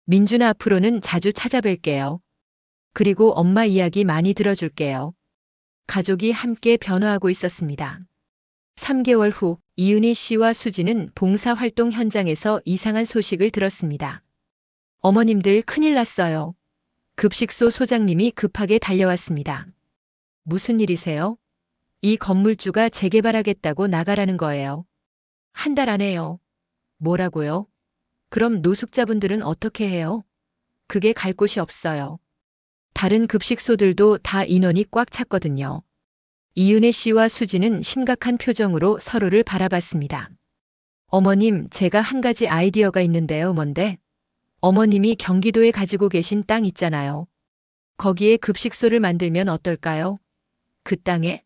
민준아 앞으로는 자주 찾아뵐게요. 그리고 엄마 이야기 많이 들어줄게요. 가족이 함께 변화하고 있었습니다. 3개월 후 이윤희 씨와 수지는 봉사활동 현장에서 이상한 소식을 들었습니다. 어머님들 큰일 났어요. 급식소 소장님이 급하게 달려왔습니다. 무슨 일이세요? 이 건물주가 재개발하겠다고 나가라는 거예요. 한 달 안에요. 뭐라고요? 그럼 노숙자분들은 어떻게 해요? 그게 갈 곳이 없어요. 다른 급식소들도 다 인원이 꽉 찼거든요. 이윤혜 씨와 수지는 심각한 표정으로 서로를 바라봤습니다. 어머님, 제가 한 가지 아이디어가 있는데요. 뭔데? 어머님이 경기도에 가지고 계신 땅 있잖아요. 거기에 급식소를 만들면 어떨까요? 그 땅에?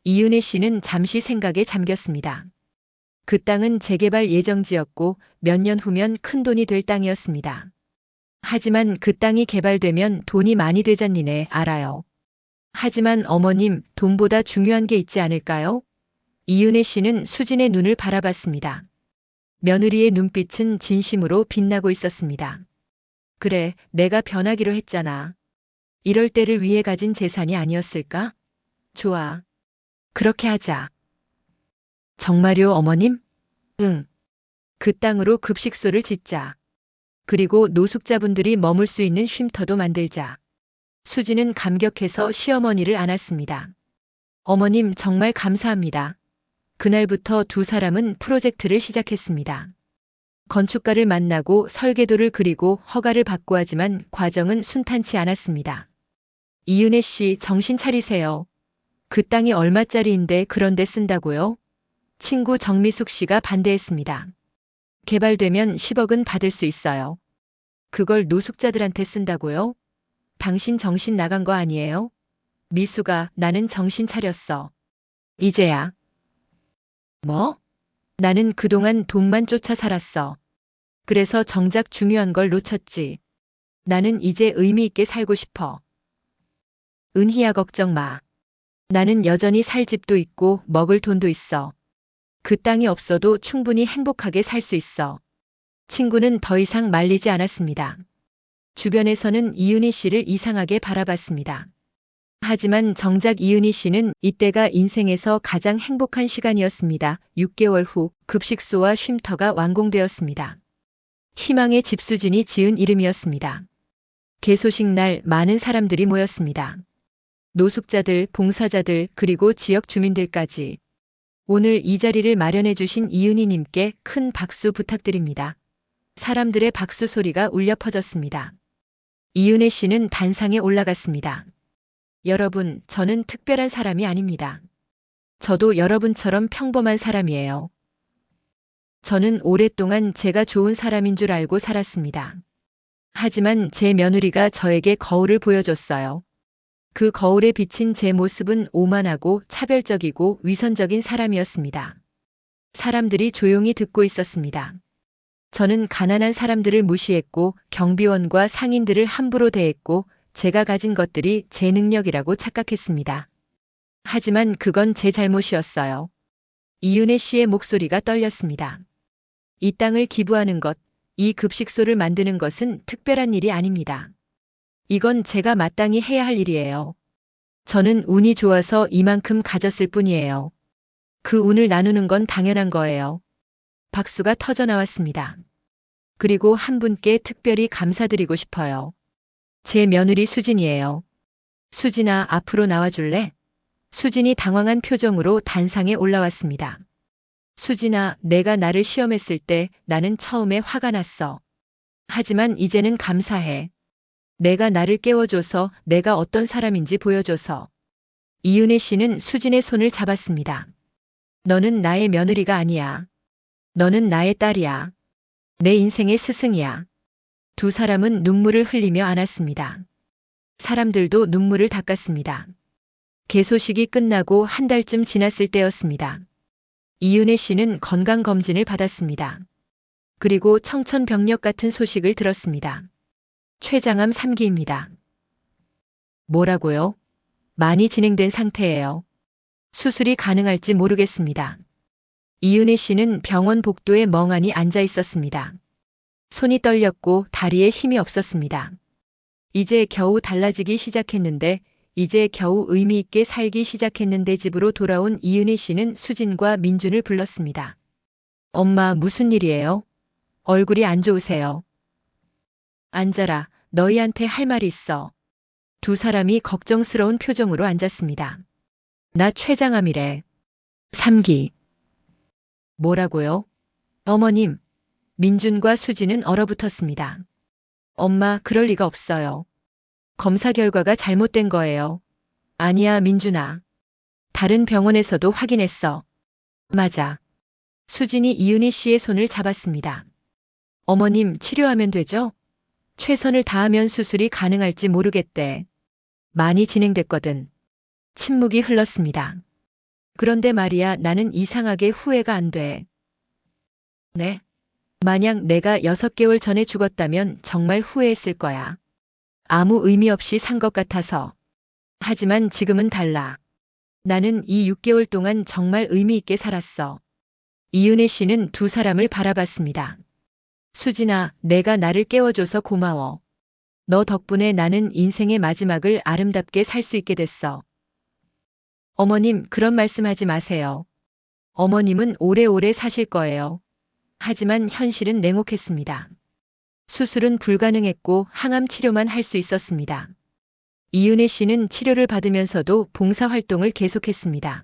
이윤혜 씨는 잠시 생각에 잠겼습니다. 그 땅은 재개발 예정지였고 몇 년 후면 큰 돈이 될 땅이었습니다. 하지만 그 땅이 개발되면 돈이 많이 되잖니네, 알아요. 하지만 어머님, 돈보다 중요한 게 있지 않을까요? 이윤혜 씨는 수진의 눈을 바라봤습니다. 며느리의 눈빛은 진심으로 빛나고 있었습니다. 그래, 내가 변하기로 했잖아. 이럴 때를 위해 가진 재산이 아니었을까? 좋아. 그렇게 하자. 정말요, 어머님? 응. 그 땅으로 급식소를 짓자. 그리고 노숙자분들이 머물 수 있는 쉼터도 만들자. 수지는 감격해서 시어머니를 안았습니다. 어머님 정말 감사합니다. 그날부터 두 사람은 프로젝트를 시작했습니다. 건축가를 만나고 설계도를 그리고 허가를 받고 하지만 과정은 순탄치 않았습니다. 이윤혜 씨 정신 차리세요. 그 땅이 얼마짜리인데 그런 데 쓴다고요? 친구 정미숙 씨가 반대했습니다. 개발되면 10억은 받을 수 있어요. 그걸 노숙자들한테 쓴다고요? 당신 정신 나간 거 아니에요? 미숙아, 나는 정신 차렸어. 이제야. 뭐? 나는 그동안 돈만 쫓아 살았어. 그래서 정작 중요한 걸 놓쳤지. 나는 이제 의미 있게 살고 싶어. 은희야, 걱정 마. 나는 여전히 살 집도 있고 먹을 돈도 있어. 그 땅이 없어도 충분히 행복하게 살 수 있어. 친구는 더 이상 말리지 않았습니다. 주변에서는 이윤희 씨를 이상하게 바라봤습니다. 하지만 정작 이윤희 씨는 이때가 인생에서 가장 행복한 시간이었습니다. 6개월 후 급식소와 쉼터가 완공되었습니다. 희망의 집수진이 지은 이름이었습니다. 개소식 날 많은 사람들이 모였습니다. 노숙자들, 봉사자들, 그리고 지역 주민들까지. 오늘 이 자리를 마련해 주신 이윤희님께 큰 박수 부탁드립니다. 사람들의 박수 소리가 울려 퍼졌습니다. 이윤혜 씨는 단상에 올라갔습니다. 여러분, 저는 특별한 사람이 아닙니다. 저도 여러분처럼 평범한 사람이에요. 저는 오랫동안 제가 좋은 사람인 줄 알고 살았습니다. 하지만 제 며느리가 저에게 거울을 보여줬어요. 그 거울에 비친 제 모습은 오만하고 차별적이고 위선적인 사람이었습니다. 사람들이 조용히 듣고 있었습니다. 저는 가난한 사람들을 무시했고 경비원과 상인들을 함부로 대했고 제가 가진 것들이 제 능력이라고 착각했습니다. 하지만 그건 제 잘못이었어요. 이윤혜 씨의 목소리가 떨렸습니다. 이 땅을 기부하는 것, 이 급식소를 만드는 것은 특별한 일이 아닙니다. 이건 제가 마땅히 해야 할 일이에요. 저는 운이 좋아서 이만큼 가졌을 뿐이에요. 그 운을 나누는 건 당연한 거예요. 박수가 터져 나왔습니다. 그리고 한 분께 특별히 감사드리고 싶어요. 제 며느리 수진이에요. 수진아, 앞으로 나와줄래? 수진이 당황한 표정으로 단상에 올라왔습니다. 수진아, 내가 나를 시험했을 때 나는 처음에 화가 났어. 하지만 이제는 감사해. 내가 나를 깨워줘서, 내가 어떤 사람인지 보여줘서. 이윤혜 씨는 수진의 손을 잡았습니다. 너는 나의 며느리가 아니야. 너는 나의 딸이야. 내 인생의 스승이야. 두 사람은 눈물을 흘리며 안았습니다. 사람들도 눈물을 닦았습니다. 개소식이 끝나고 한 달쯤 지났을 때였습니다. 이윤혜 씨는 건강검진을 받았습니다. 그리고 청천벽력 같은 소식을 들었습니다. 췌장암 3기입니다. 뭐라고요? 많이 진행된 상태예요. 수술이 가능할지 모르겠습니다. 이윤혜 씨는 병원 복도에 멍하니 앉아 있었습니다. 손이 떨렸고 다리에 힘이 없었습니다. 이제 겨우 달라지기 시작했는데, 이제 겨우 의미 있게 살기 시작했는데 집으로 돌아온 이윤혜 씨는 수진과 민준을 불렀습니다. 엄마, 무슨 일이에요? 얼굴이 안 좋으세요. 앉아라. 너희한테 할 말이 있어. 두 사람이 걱정스러운 표정으로 앉았습니다. 나 췌장암이래. 3기. 뭐라고요? 어머님. 민준과 수진은 얼어붙었습니다. 엄마, 그럴 리가 없어요. 검사 결과가 잘못된 거예요. 아니야, 민준아. 다른 병원에서도 확인했어. 맞아. 수진이 이윤희 씨의 손을 잡았습니다. 어머님, 치료하면 되죠? 최선을 다하면 수술이 가능할지 모르겠대. 많이 진행됐거든. 침묵이 흘렀습니다. 그런데 말이야, 나는 이상하게 후회가 안 돼. 네? 만약 내가 6개월 전에 죽었다면 정말 후회했을 거야. 아무 의미 없이 산 것 같아서. 하지만 지금은 달라. 나는 이 6개월 동안 정말 의미 있게 살았어. 이윤혜 씨는 두 사람을 바라봤습니다. 수진아, 내가 나를 깨워줘서 고마워. 너 덕분에 나는 인생의 마지막을 아름답게 살 수 있게 됐어. 어머님, 그런 말씀하지 마세요. 어머님은 오래오래 사실 거예요. 하지만 현실은 냉혹했습니다. 수술은 불가능했고 항암 치료만 할 수 있었습니다. 이윤혜 씨는 치료를 받으면서도 봉사활동을 계속했습니다.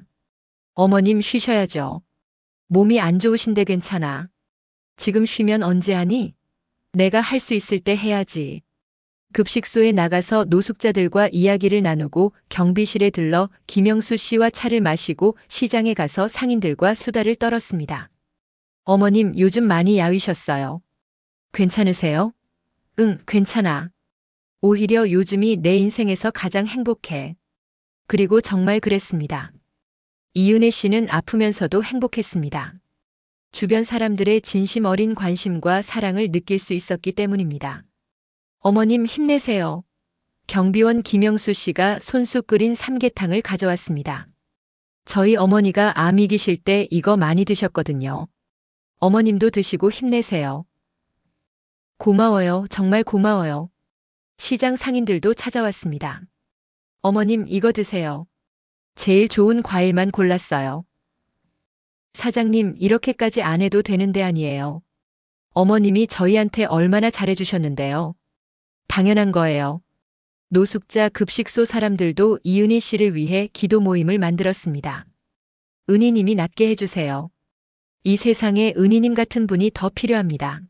어머님, 쉬셔야죠. 몸이 안 좋으신데 괜찮아. 지금 쉬면 언제 하니? 내가 할 수 있을 때 해야지. 급식소에 나가서 노숙자들과 이야기를 나누고 경비실에 들러 김영수 씨와 차를 마시고 시장에 가서 상인들과 수다를 떨었습니다. 어머님, 요즘 많이 야위셨어요. 괜찮으세요? 응, 괜찮아. 오히려 요즘이 내 인생에서 가장 행복해. 그리고 정말 그랬습니다. 이윤혜 씨는 아프면서도 행복했습니다. 주변 사람들의 진심 어린 관심과 사랑을 느낄 수 있었기 때문입니다. 어머님, 힘내세요. 경비원 김영수 씨가 손수 끓인 삼계탕을 가져왔습니다. 저희 어머니가 암이 계실 때 이거 많이 드셨거든요. 어머님도 드시고 힘내세요. 고마워요. 정말 고마워요. 시장 상인들도 찾아왔습니다. 어머님, 이거 드세요. 제일 좋은 과일만 골랐어요. 사장님, 이렇게까지 안 해도 되는데 아니에요. 어머님이 저희한테 얼마나 잘해주셨는데요. 당연한 거예요. 노숙자 급식소 사람들도 이은희 씨를 위해 기도 모임을 만들었습니다. 은희님이 낫게 해주세요. 이 세상에 은희님 같은 분이 더 필요합니다.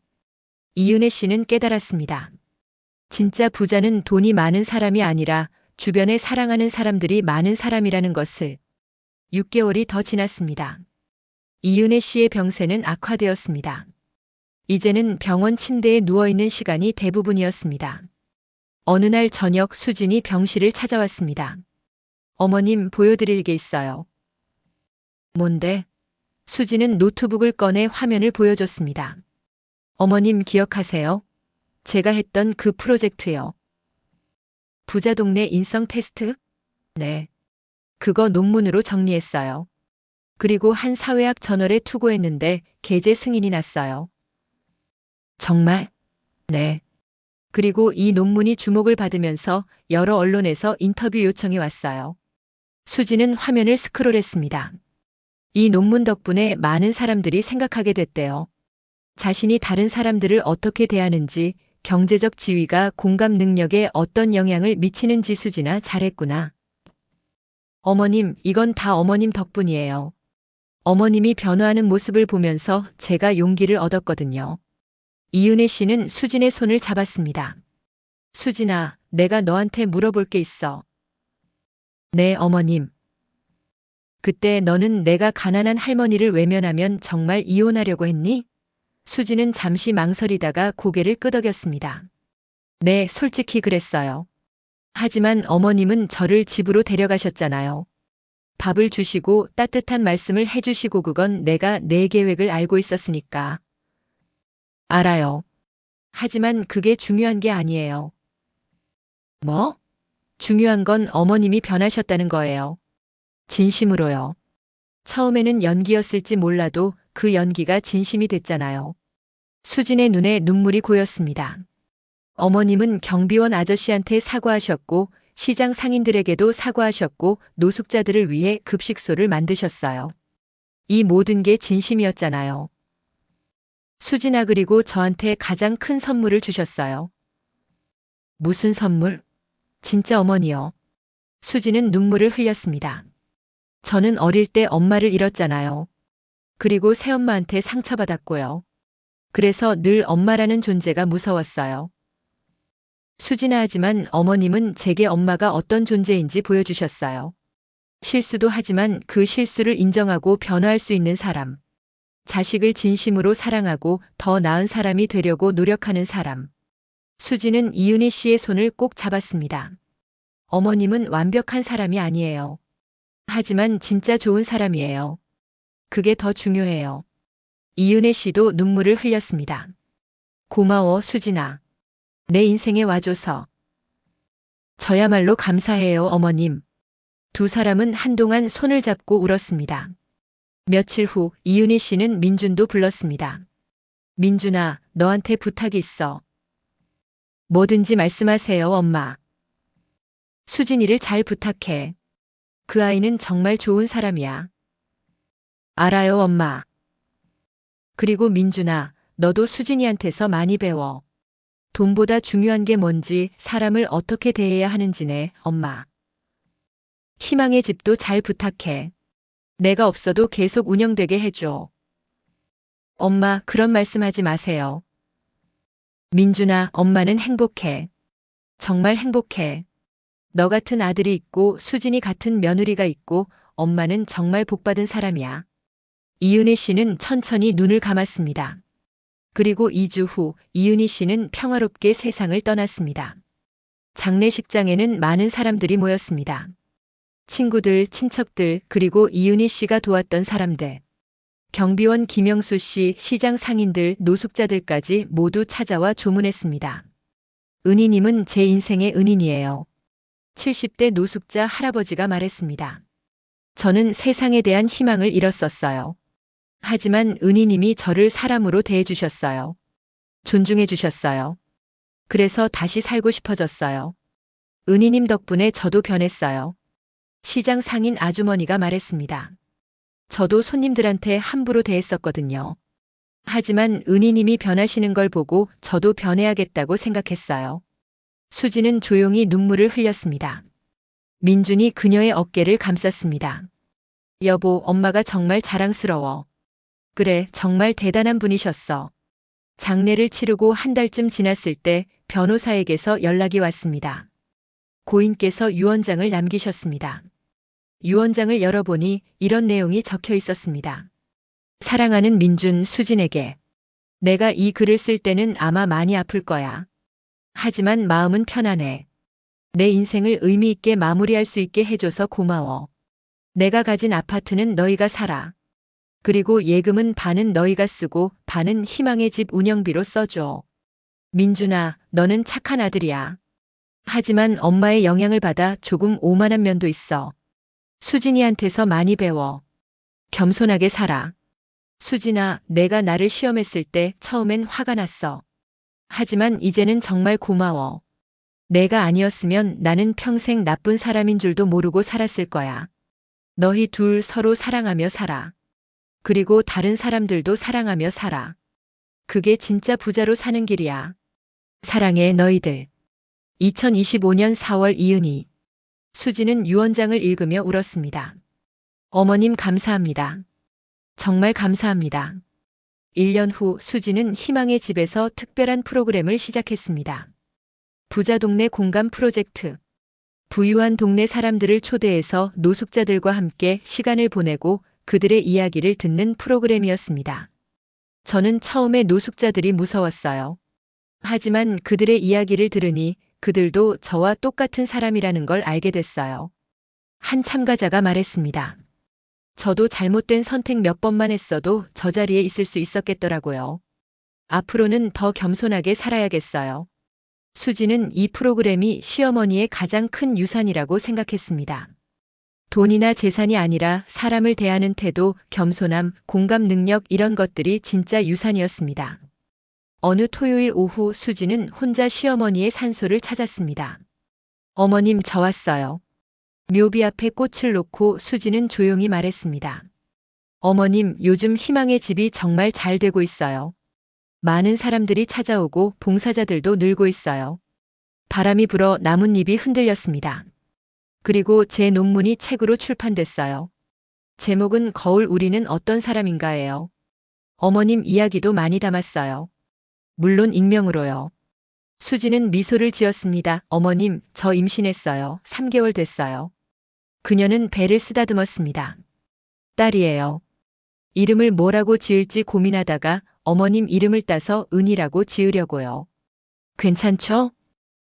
이윤혜 씨는 깨달았습니다. 진짜 부자는 돈이 많은 사람이 아니라 주변에 사랑하는 사람들이 많은 사람이라는 것을. 6개월이 더 지났습니다. 이윤혜 씨의 병세는 악화되었습니다. 이제는 병원 침대에 누워있는 시간이 대부분이었습니다. 어느 날 저녁 수진이 병실을 찾아왔습니다. 어머님, 보여드릴 게 있어요. 뭔데? 수진은 노트북을 꺼내 화면을 보여줬습니다. 어머님, 기억하세요? 제가 했던 그 프로젝트요. 부자 동네 인성 테스트? 네. 그거 논문으로 정리했어요. 그리고 한 사회학 저널에 투고했는데 게재 승인이 났어요. 정말? 네. 그리고 이 논문이 주목을 받으면서 여러 언론에서 인터뷰 요청이 왔어요. 수진은 화면을 스크롤했습니다. 이 논문 덕분에 많은 사람들이 생각하게 됐대요. 자신이 다른 사람들을 어떻게 대하는지, 경제적 지위가 공감 능력에 어떤 영향을 미치는지 수진아 잘했구나. 어머님, 이건 다 어머님 덕분이에요. 어머님이 변화하는 모습을 보면서 제가 용기를 얻었거든요. 이은혜 씨는 수진의 손을 잡았습니다. 수진아, 내가 너한테 물어볼 게 있어. 네, 어머님. 그때 너는 내가 가난한 할머니를 외면하면 정말 이혼하려고 했니? 수진은 잠시 망설이다가 고개를 끄덕였습니다. 네, 솔직히 그랬어요. 하지만 어머님은 저를 집으로 데려가셨잖아요. 밥을 주시고 따뜻한 말씀을 해주시고 그건 내가 내 계획을 알고 있었으니까. 알아요. 하지만 그게 중요한 게 아니에요. 뭐? 중요한 건 어머님이 변하셨다는 거예요. 진심으로요. 처음에는 연기였을지 몰라도 그 연기가 진심이 됐잖아요. 수진의 눈에 눈물이 고였습니다. 어머님은 경비원 아저씨한테 사과하셨고 시장 상인들에게도 사과하셨고 노숙자들을 위해 급식소를 만드셨어요. 이 모든 게 진심이었잖아요. 수진아 그리고 저한테 가장 큰 선물을 주셨어요. 무슨 선물? 진짜 어머니요. 수진은 눈물을 흘렸습니다. 저는 어릴 때 엄마를 잃었잖아요. 그리고 새엄마한테 상처받았고요. 그래서 늘 엄마라는 존재가 무서웠어요. 수진아 하지만 어머님은 제게 엄마가 어떤 존재인지 보여주셨어요. 실수도 하지만 그 실수를 인정하고 변화할 수 있는 사람. 자식을 진심으로 사랑하고 더 나은 사람이 되려고 노력하는 사람. 수진은 이은희 씨의 손을 꼭 잡았습니다. 어머님은 완벽한 사람이 아니에요. 하지만 진짜 좋은 사람이에요. 그게 더 중요해요. 이은혜 씨도 눈물을 흘렸습니다. 고마워, 수진아. 내 인생에 와줘서. 저야말로 감사해요, 어머님. 두 사람은 한동안 손을 잡고 울었습니다. 며칠 후 이은희 씨는 민준도 불렀습니다. 민준아, 너한테 부탁이 있어. 뭐든지 말씀하세요, 엄마. 수진이를 잘 부탁해. 그 아이는 정말 좋은 사람이야. 알아요, 엄마. 그리고 민준아, 너도 수진이한테서 많이 배워. 돈보다 중요한 게 뭔지, 사람을 어떻게 대해야 하는지네, 엄마. 희망의 집도 잘 부탁해. 내가 없어도 계속 운영되게 해줘. 엄마, 그런 말씀하지 마세요. 민준아, 엄마는 행복해. 정말 행복해. 너 같은 아들이 있고 수진이 같은 며느리가 있고 엄마는 정말 복받은 사람이야. 이은희 씨는 천천히 눈을 감았습니다. 그리고 2주 후 이은희 씨는 평화롭게 세상을 떠났습니다. 장례식장에는 많은 사람들이 모였습니다. 친구들, 친척들, 그리고 이은희 씨가 도왔던 사람들. 경비원 김영수 씨, 시장 상인들, 노숙자들까지 모두 찾아와 조문했습니다. 은희님은 제 인생의 은인이에요. 70대 노숙자 할아버지가 말했습니다. 저는 세상에 대한 희망을 잃었었어요. 하지만 은희님이 저를 사람으로 대해주셨어요. 존중해주셨어요. 그래서 다시 살고 싶어졌어요. 은희님 덕분에 저도 변했어요. 시장 상인 아주머니가 말했습니다. 저도 손님들한테 함부로 대했었거든요. 하지만 은희님이 변하시는 걸 보고 저도 변해야겠다고 생각했어요. 수지는 조용히 눈물을 흘렸습니다. 민준이 그녀의 어깨를 감쌌습니다. 여보, 엄마가 정말 자랑스러워. 그래, 정말 대단한 분이셨어. 장례를 치르고 한 달쯤 지났을 때 변호사에게서 연락이 왔습니다. 고인께서 유언장을 남기셨습니다. 유언장을 열어보니 이런 내용이 적혀 있었습니다. 사랑하는 민준, 수진에게. 내가 이 글을 쓸 때는 아마 많이 아플 거야. 하지만 마음은 편안해. 내 인생을 의미 있게 마무리할 수 있게 해줘서 고마워. 내가 가진 아파트는 너희가 살아. 그리고 예금은 반은 너희가 쓰고 반은 희망의 집 운영비로 써줘. 민준아, 너는 착한 아들이야. 하지만 엄마의 영향을 받아 조금 오만한 면도 있어. 수진이한테서 많이 배워. 겸손하게 살아. 수진아, 내가 나를 시험했을 때 처음엔 화가 났어. 하지만 이제는 정말 고마워. 내가 아니었으면 나는 평생 나쁜 사람인 줄도 모르고 살았을 거야. 너희 둘 서로 사랑하며 살아. 그리고 다른 사람들도 사랑하며 살아. 그게 진짜 부자로 사는 길이야. 사랑해, 너희들. 2025년 4월 이은희. 수지는 유언장을 읽으며 울었습니다. 어머님 감사합니다. 정말 감사합니다. 1년 후 수지는 희망의 집에서 특별한 프로그램을 시작했습니다. 부자 동네 공감 프로젝트. 부유한 동네 사람들을 초대해서 노숙자들과 함께 시간을 보내고 그들의 이야기를 듣는 프로그램이었습니다. 저는 처음에 노숙자들이 무서웠어요. 하지만 그들의 이야기를 들으니 그들도 저와 똑같은 사람이라는 걸 알게 됐어요. 한 참가자가 말했습니다. 저도 잘못된 선택 몇 번만 했어도 저 자리에 있을 수 있었겠더라고요. 앞으로는 더 겸손하게 살아야겠어요. 수지는 이 프로그램이 시어머니의 가장 큰 유산이라고 생각했습니다. 돈이나 재산이 아니라 사람을 대하는 태도, 겸손함, 공감 능력 이런 것들이 진짜 유산이었습니다. 어느 토요일 오후 수지는 혼자 시어머니의 산소를 찾았습니다. 어머님, 저 왔어요. 묘비 앞에 꽃을 놓고 수지는 조용히 말했습니다. 어머님, 요즘 희망의 집이 정말 잘 되고 있어요. 많은 사람들이 찾아오고 봉사자들도 늘고 있어요. 바람이 불어 나뭇잎이 흔들렸습니다. 그리고 제 논문이 책으로 출판됐어요. 제목은 거울 우리는 어떤 사람인가예요. 어머님 이야기도 많이 담았어요. 물론 익명으로요. 수지는 미소를 지었습니다. 어머님, 저 임신했어요. 3개월 됐어요. 그녀는 배를 쓰다듬었습니다. 딸이에요. 이름을 뭐라고 지을지 고민하다가 어머님 이름을 따서 은희라고 지으려고요. 괜찮죠?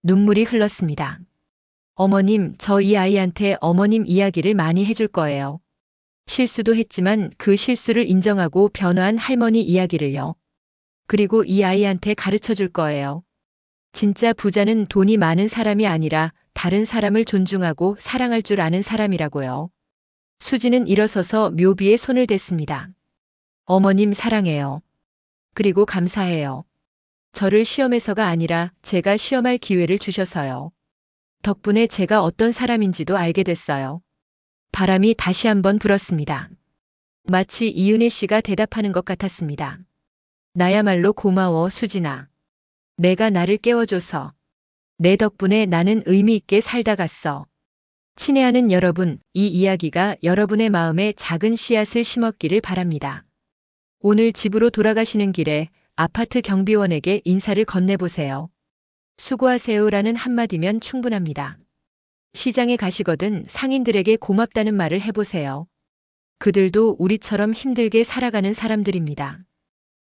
눈물이 흘렀습니다. 어머님, 저 이 아이한테 어머님 이야기를 많이 해줄 거예요. 실수도 했지만 그 실수를 인정하고 변화한 할머니 이야기를요. 그리고 이 아이한테 가르쳐 줄 거예요. 진짜 부자는 돈이 많은 사람이 아니라 다른 사람을 존중하고 사랑할 줄 아는 사람이라고요. 수지는 일어서서 묘비에 손을 댔습니다. 어머님 사랑해요. 그리고 감사해요. 저를 시험해서가 아니라 제가 시험할 기회를 주셔서요. 덕분에 제가 어떤 사람인지도 알게 됐어요. 바람이 다시 한번 불었습니다. 마치 이은혜 씨가 대답하는 것 같았습니다. 나야말로 고마워, 수진아. 내가 나를 깨워줘서. 내 덕분에 나는 의미 있게 살다 갔어. 친애하는 여러분, 이 이야기가 여러분의 마음에 작은 씨앗을 심었기를 바랍니다. 오늘 집으로 돌아가시는 길에 아파트 경비원에게 인사를 건네보세요. 수고하세요라는 한마디면 충분합니다. 시장에 가시거든 상인들에게 고맙다는 말을 해보세요. 그들도 우리처럼 힘들게 살아가는 사람들입니다.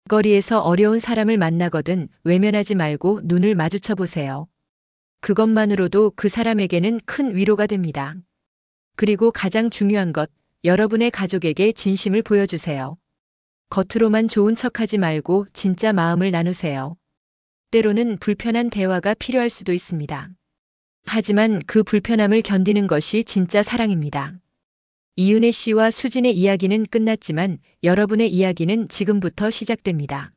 거리에서 어려운 사람을 만나거든 외면하지 말고 눈을 마주쳐 보세요. 그것만으로도 그 사람에게는 큰 위로가 됩니다. 그리고 가장 중요한 것, 여러분의 가족에게 진심을 보여주세요. 겉으로만 좋은 척하지 말고 진짜 마음을 나누세요. 때로는 불편한 대화가 필요할 수도 있습니다. 하지만 그 불편함을 견디는 것이 진짜 사랑입니다. 이은혜 씨와 수진의 이야기는 끝났지만 여러분의 이야기는 지금부터 시작됩니다.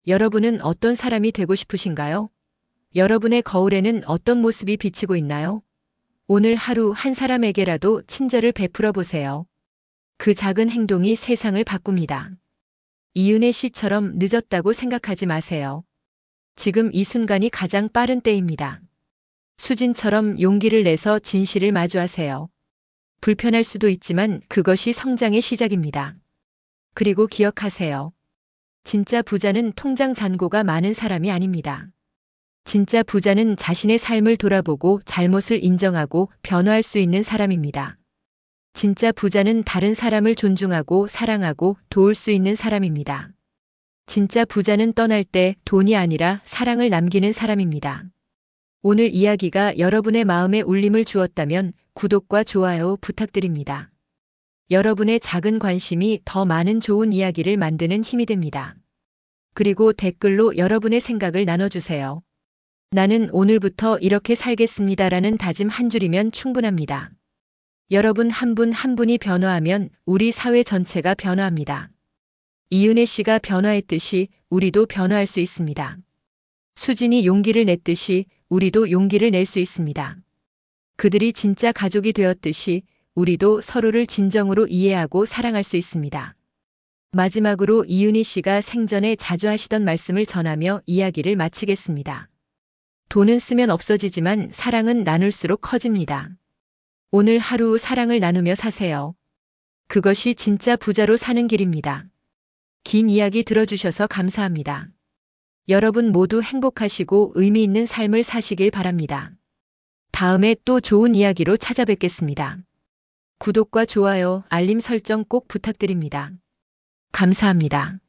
여러분은 어떤 사람이 되고 싶으신가요? 여러분의 거울에는 어떤 모습이 비치고 있나요? 오늘 하루 한 사람에게라도 친절을 베풀어 보세요. 그 작은 행동이 세상을 바꿉니다. 이은혜 씨처럼 늦었다고 생각하지 마세요. 지금 이 순간이 가장 빠른 때입니다. 수진처럼 용기를 내서 진실을 마주하세요. 불편할 수도 있지만 그것이 성장의 시작입니다. 그리고 기억하세요. 진짜 부자는 통장 잔고가 많은 사람이 아닙니다. 진짜 부자는 자신의 삶을 돌아보고 잘못을 인정하고 변화할 수 있는 사람입니다. 진짜 부자는 다른 사람을 존중하고 사랑하고 도울 수 있는 사람입니다. 진짜 부자는 떠날 때 돈이 아니라 사랑을 남기는 사람입니다. 오늘 이야기가 여러분의 마음에 울림을 주었다면 구독과 좋아요 부탁드립니다. 여러분의 작은 관심이 더 많은 좋은 이야기를 만드는 힘이 됩니다. 그리고 댓글로 여러분의 생각을 나눠주세요. 나는 오늘부터 이렇게 살겠습니다라는 다짐 한 줄이면 충분합니다. 여러분 한 분 한 분이 변화하면 우리 사회 전체가 변화합니다. 이은혜 씨가 변화했듯이 우리도 변화할 수 있습니다. 수진이 용기를 냈듯이 우리도 용기를 낼 수 있습니다. 그들이 진짜 가족이 되었듯이 우리도 서로를 진정으로 이해하고 사랑할 수 있습니다. 마지막으로 이윤희 씨가 생전에 자주 하시던 말씀을 전하며 이야기를 마치겠습니다. 돈은 쓰면 없어지지만 사랑은 나눌수록 커집니다. 오늘 하루 사랑을 나누며 사세요. 그것이 진짜 부자로 사는 길입니다. 긴 이야기 들어주셔서 감사합니다. 여러분 모두 행복하시고 의미 있는 삶을 사시길 바랍니다. 다음에 또 좋은 이야기로 찾아뵙겠습니다. 구독과 좋아요, 알림 설정 꼭 부탁드립니다. 감사합니다.